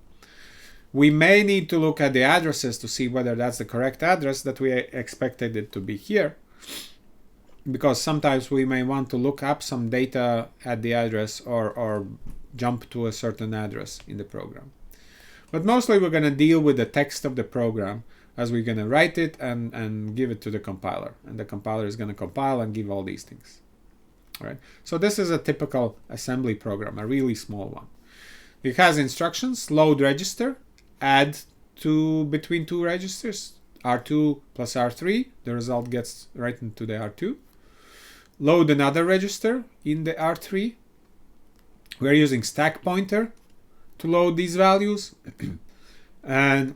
A: We may need to look at the addresses to see whether that's the correct address that we expected it to be here, because sometimes we may want to look up some data at the address or jump to a certain address in the program. But mostly we're going to deal with the text of the program as we're going to write it and give it to the compiler. And the compiler is going to compile and give all these things. All right. So this is a typical assembly program, a really small one. It has instructions: load register, add between two registers, R2 plus R3. The result gets right into the R2. Load another register in the R3. We're using stack pointer to load these values. And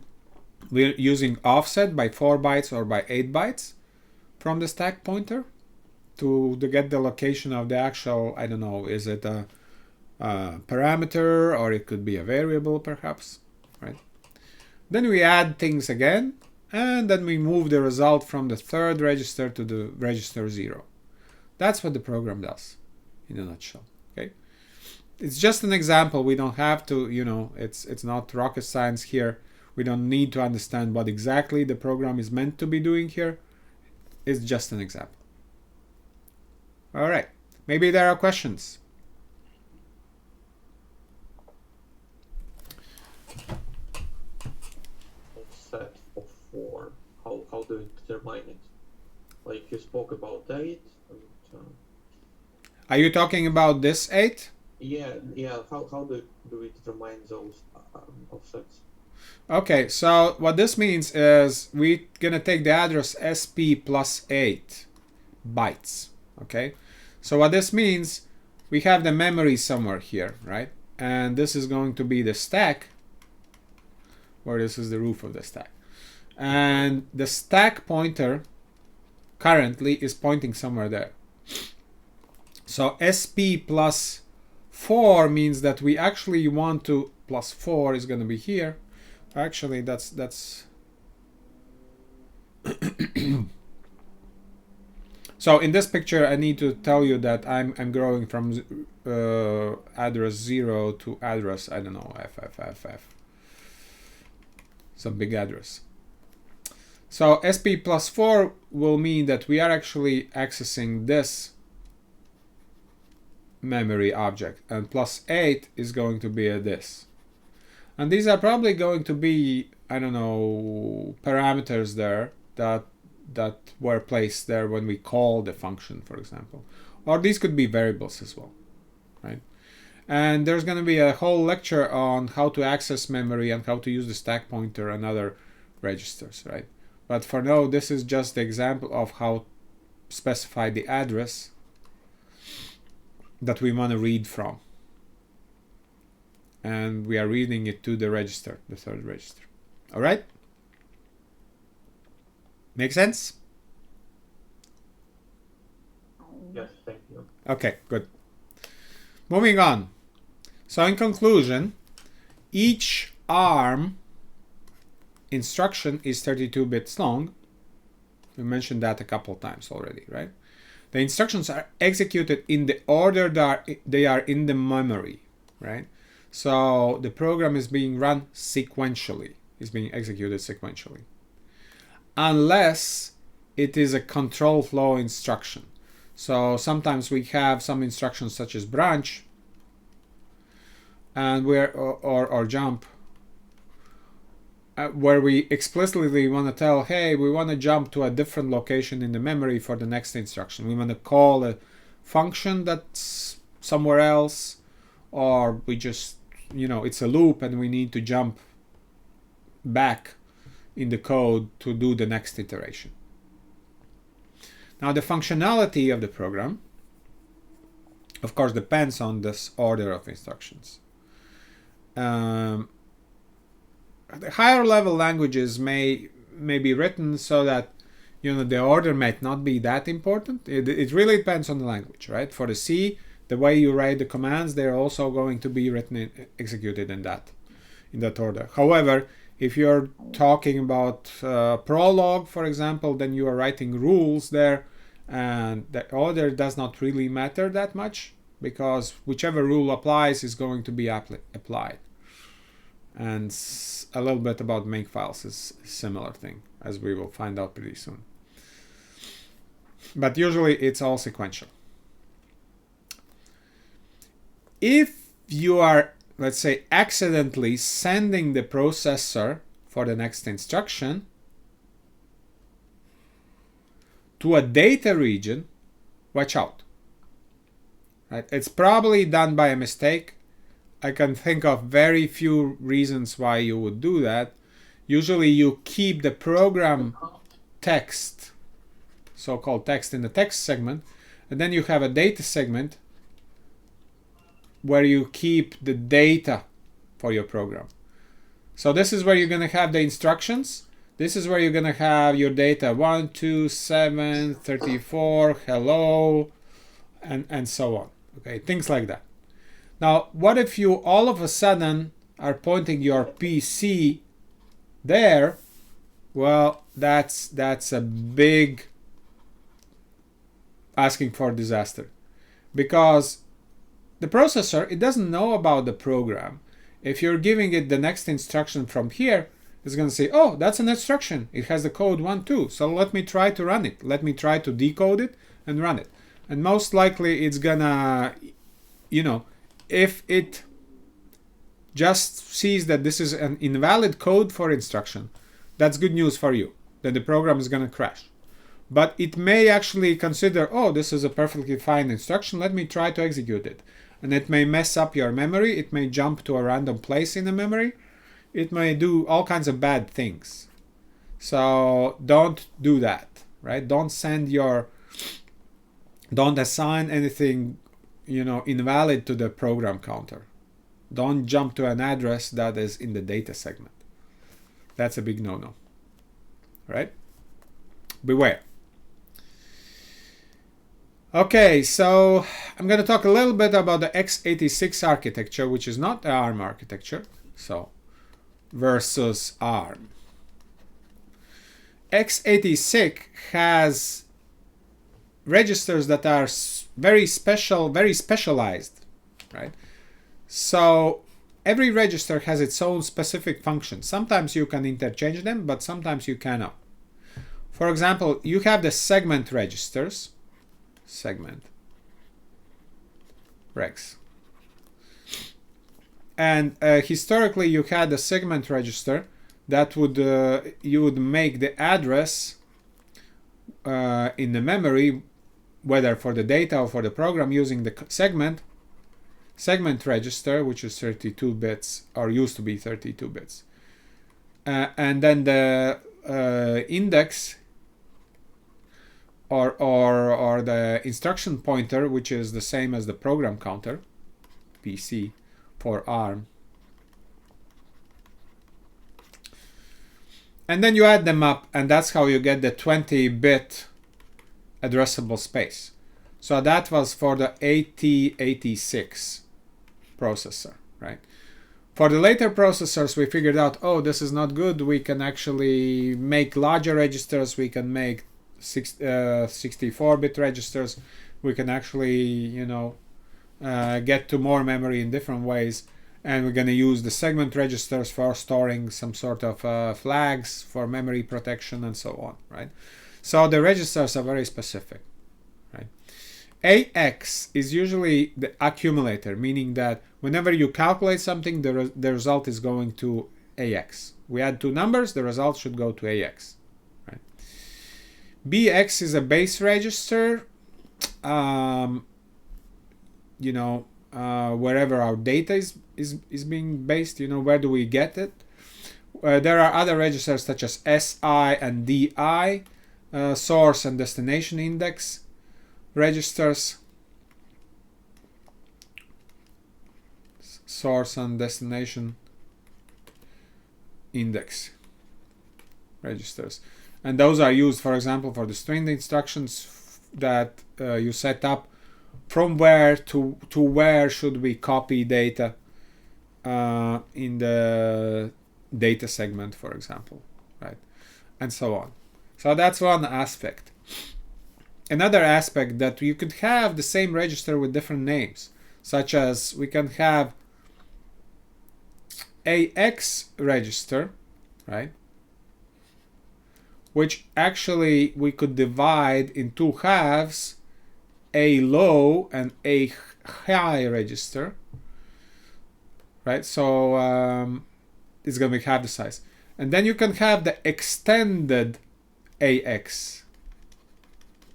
A: we're using offset by 4 bytes or by 8 bytes from the stack pointer to get the location of the actual, I don't know, is it a parameter, or it could be a variable perhaps, right? Then we add things again, and then we move the result from the third register to the register 0. That's what the program does in a nutshell. Okay, it's just an example. We don't have to, you know, it's not rocket science here. We don't need to understand what exactly the program is meant to be doing here. It's just an example. All right, maybe there are questions.
B: Set of 4. How do you determine it? Like you spoke about 8.
A: Are you talking about this 8?
B: Yeah. How do we determine those offsets?
A: Okay, so what this means is we're gonna take the address SP plus 8 bytes. Okay, so what this means, we have the memory somewhere here, right? And this is going to be the stack, where this is the roof of the stack. And the stack pointer currently is pointing somewhere there. So SP plus 4 means that we actually want to, plus 4 is going to be here. Actually, that's so in this picture I need to tell you that I'm growing from address 0 to address, I don't know, FFFF, some big address. So SP plus 4 will mean that we are actually accessing this memory object, and plus 8 is going to be a this. And these are probably going to be, I don't know, parameters there that were placed there when we call the function, for example. Or these could be variables as well, right? And there's going to be a whole lecture on how to access memory and how to use the stack pointer and other registers, right? But for now, this is just the example of how to specify the address that we want to read from. And we are reading it to the register, the third register. All right? Make sense?
B: Yes, thank you.
A: Okay, good. Moving on. So in conclusion, each ARM instruction is 32 bits long. We mentioned that a couple of times already, right? The instructions are executed in the order that they are in the memory, right? So the program is being run sequentially, is being executed sequentially. Unless it is a control flow instruction. So sometimes we have some instructions such as branch and or jump, where we explicitly want to tell, hey, we want to jump to a different location in the memory for the next instruction. We want to call a function that's somewhere else, or we just, it's a loop and we need to jump back in the code to do the next iteration. Now, the functionality of the program, of course, depends on this order of instructions. The higher level languages may be written so that the order might not be that important. It really depends on the language, right? For the C, the way you write the commands, they're also going to be written executed in that in that order. However, if you're talking about Prolog, for example, then you are writing rules there, and the order does not really matter that much, because whichever rule applies is going to be applied. And a little bit about makefiles is a similar thing, as we will find out pretty soon. But usually it's all sequential. If you are, let's say, accidentally sending the processor for the next instruction to a data region, watch out. Right? It's probably done by a mistake. I can think of very few reasons why you would do that. Usually you keep the program text, so-called text, in the text segment, and then you have a data segment where you keep the data for your program. So this is where you're going to have the instructions. This is where you're going to have your data 1, 2, 7, 34, hello, and so on. Okay, things like that. Now, what if you all of a sudden are pointing your PC there? Well, that's a big asking for disaster, because the processor, it doesn't know about the program. If you're giving it the next instruction from here, it's going to say, oh, that's an instruction. It has the code 1, 2. So let me try to run it. Let me try to decode it and run it. And most likely it's going to, if it just sees that this is an invalid code for instruction, that's good news for you. Then the program is going to crash. But it may actually consider, oh, this is a perfectly fine instruction. Let me try to execute it. And it may mess up your memory. It may jump to a random place in the memory. It may do all kinds of bad things. So don't do that, right? Don't assign anything, invalid to the program counter. Don't jump to an address that is in the data segment. That's a big no-no, right? Beware. Okay, so I'm going to talk a little bit about the x86 architecture, which is not the ARM architecture, so versus ARM. x86 has registers that are very specialized, right? So every register has its own specific function. Sometimes you can interchange them, but sometimes you cannot. For example, you have the segment registers, segment regs, and historically you had a segment register that would you would make the address in the memory, whether for the data or for the program, using the segment register, which is 32 bits, or used to be 32 bits, and then the index or the instruction pointer, which is the same as the program counter, PC, for ARM. And then you add them up, and that's how you get the 20-bit addressable space. So that was for the AT86 processor, right? For the later processors, we figured out, oh, this is not good. We can actually make larger registers. We can make 64-bit registers. We can actually, get to more memory in different ways. And we're going to use the segment registers for storing some sort of flags for memory protection and so on, right? So the registers are very specific, right? AX is usually the accumulator, meaning that whenever you calculate something, the result is going to AX. We add two numbers, the result should go to AX, right? BX is a base register, wherever our data is being based, where do we get it? There are other registers such as SI and DI, source and destination index registers, source and destination index registers, and those are used, for example, for the string instructions that you set up from where to where should we copy data, in the data segment, for example, right? And so on. So that's one aspect. Another aspect, that you could have the same register with different names, such as we can have AX register, right? Which actually we could divide in two halves, a low and a high register, right? So it's going to be half the size. And then you can have the extended AX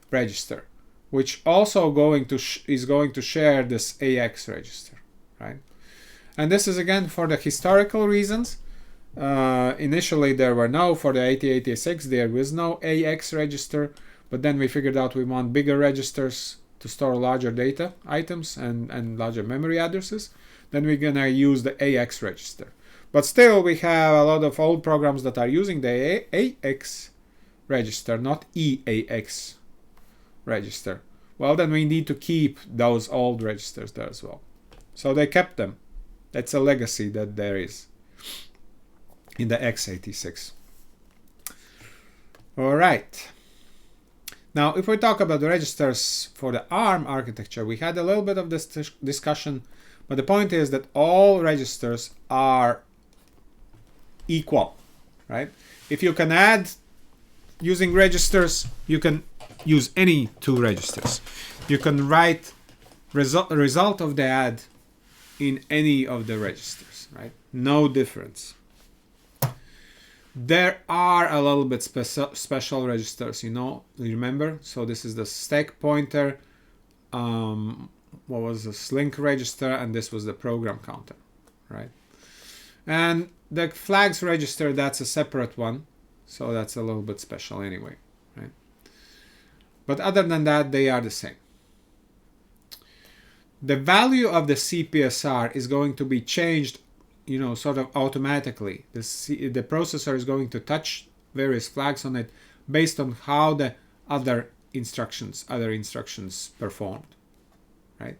A: register, which also is going to share this AX register, right? And this is again for the historical reasons. Initially there were no, for the 8086 there was no AX register, but then we figured out we want bigger registers to store larger data items and larger memory addresses. Then we're gonna use the AX register. But still we have a lot of old programs that are using the AX register, not EAX register. Well, then we need to keep those old registers there as well. So they kept them. That's a legacy that there is in the x86. All right. Now, if we talk about the registers for the ARM architecture, we had a little bit of this discussion, but the point is that all registers are equal, right? If you can add using registers, you can use any two registers. You can write result of the add in any of the registers, right? No difference. There are a little bit special registers, remember? So this is the stack pointer, what was the link register, and this was the program counter, right? And the flags register, that's a separate one, so that's a little bit special anyway, right? But other than that, they are the same. The value of the CPSR is going to be changed, sort of automatically. The processor is going to touch various flags on it based on how the other instructions performed, right?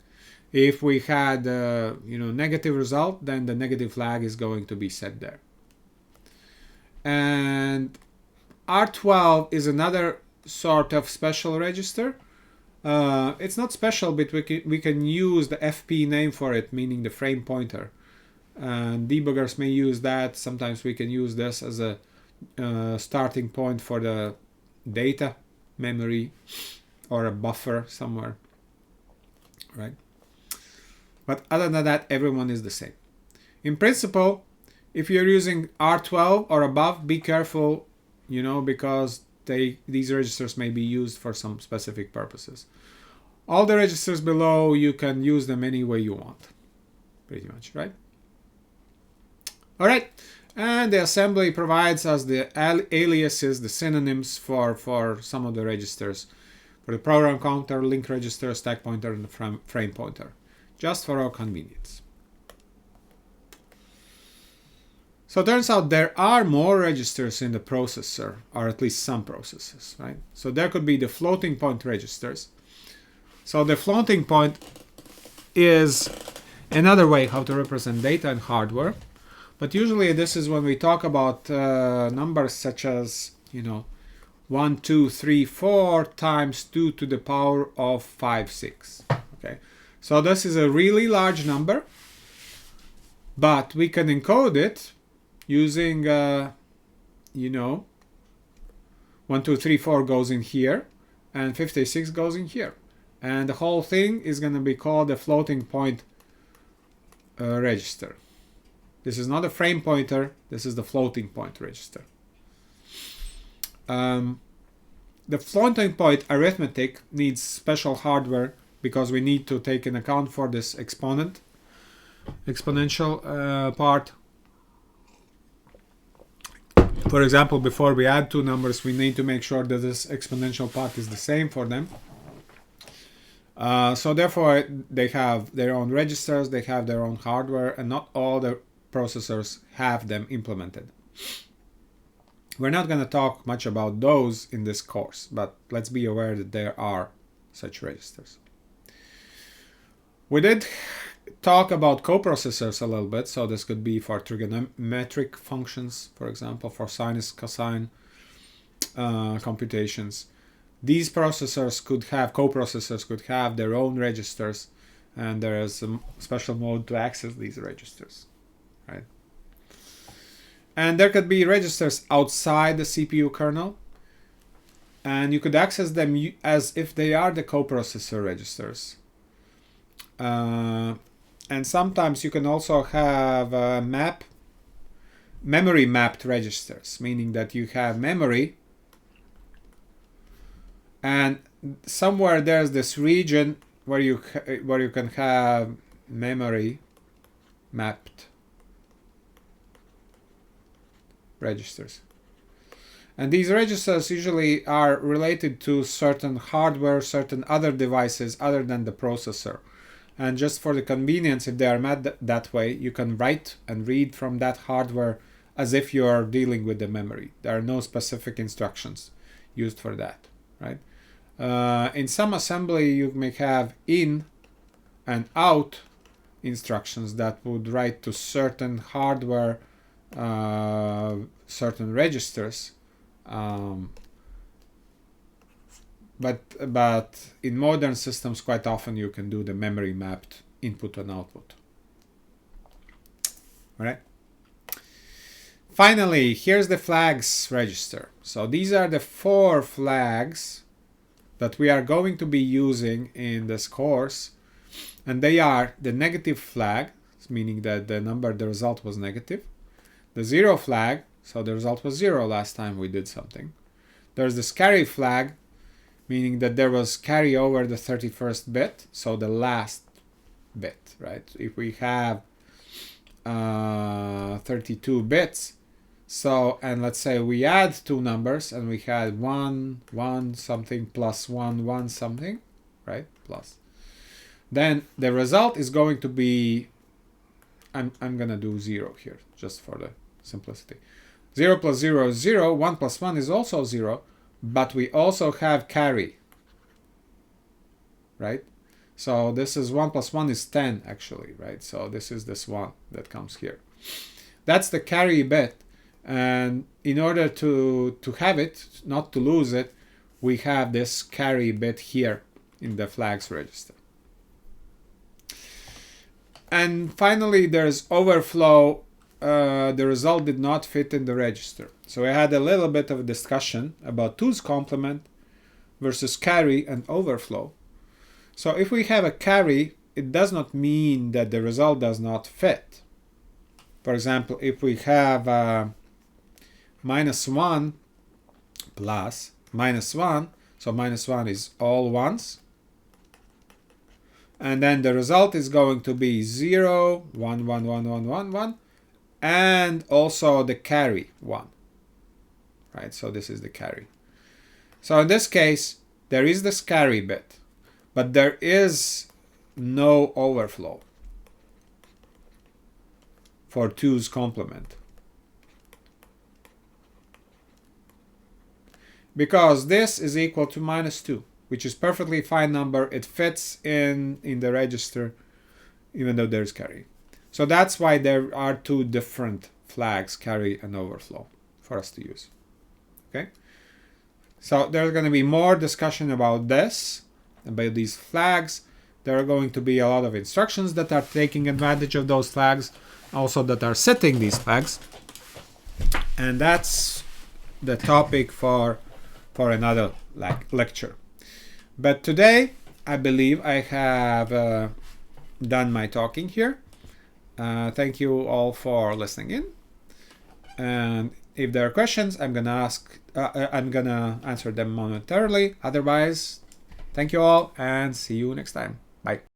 A: If we had negative result, then the negative flag is going to be set there. And R12 is another sort of special register. It's not special, but we can use the FP name for it, meaning the frame pointer. And debuggers may use that. Sometimes we can use this as a starting point for the data memory or a buffer somewhere, right? But other than that, everyone is the same. In principle, if you're using R12 or above, be careful, because these registers may be used for some specific purposes. All the registers below, you can use them any way you want, pretty much, right? All right, and the assembly provides us the aliases, the synonyms for some of the registers, for the program counter, link register, stack pointer, and the frame pointer, just for our convenience. So it turns out there are more registers in the processor, or at least some processors, right? So there could be the floating point registers. So the floating point is another way how to represent data and hardware. But usually this is when we talk about numbers such as, 1, 2, 3, 4 times 2 to the power of 5, 6. Okay, so this is a really large number, but we can encode it using, 1, 2, 3, 4 goes in here, and 56 goes in here. And the whole thing is going to be called a floating point register. This is not a frame pointer, this is the floating point register. The floating point arithmetic needs special hardware because we need to take into account for this exponential part. For example, before we add two numbers, we need to make sure that this exponential part is the same for them. So therefore, they have their own registers, they have their own hardware, and not all the processors have them implemented. We're not going to talk much about those in this course, but let's be aware that there are such registers. We did talk about coprocessors a little bit. So this could be for trigonometric functions, for example, for sinus, cosine computations. These coprocessors could have their own registers, and there is a special mode to access these registers, right? And there could be registers outside the CPU kernel, and you could access them as if they are the coprocessor registers. And sometimes you can also have memory mapped registers, meaning that you have memory, and somewhere there's this region where you can have memory mapped registers. And these registers usually are related to certain hardware, certain other devices other than the processor. And just for the convenience, if they are mapped that way, you can write and read from that hardware as if you are dealing with the memory. There are no specific instructions used for that, right? In some assembly, you may have in and out instructions that would write to certain hardware, certain registers. But in modern systems, quite often you can do the memory mapped input and output. All right. Finally, here's the flags register. So these are the 4 flags that we are going to be using in this course, and they are the negative flag, meaning that the result was negative, the 0 flag, so the result was 0 last time we did something. There's this carry flag, meaning that there was carry over the 31st bit, so the last bit, right? If we have 32 bits, so, and let's say we add 2 numbers and we had 1, 1 something plus 1, 1 something, right? Plus. Then the result is going to be, I'm gonna do 0 here, just for the simplicity. 0 plus 0 is 0, 1 plus 1 is also 0, but we also have carry, right? So this is 1 plus 1 is 10 actually, right? So this is this 1 that comes here. That's the carry bit. And in order to have it, not to lose it, we have this carry bit here in the flags register. And finally, there's overflow. The result did not fit in the register. So I had a little bit of a discussion about 2's complement versus carry and overflow. So if we have a carry, it does not mean that the result does not fit. For example, if we have -1 plus -1, so -1 is all ones, and then the result is going to be 0, 1, 1, 1, 1, 1, 1, and also the carry 1, right? So this is the carry. So in this case, there is this carry bit, but there is no overflow for 2's complement. Because this is equal to -2, which is perfectly fine number. It fits in the register, even though there's carry. So that's why there are 2 different flags, carry and overflow, for us to use. Okay. So there's going to be more discussion about this, about these flags. There are going to be a lot of instructions that are taking advantage of those flags, also that are setting these flags. And that's the topic for another lecture. But today, I believe I have done my talking here. Thank you all for listening in. And if there are questions, I'm gonna answer them momentarily. Otherwise, thank you all and see you next time. Bye.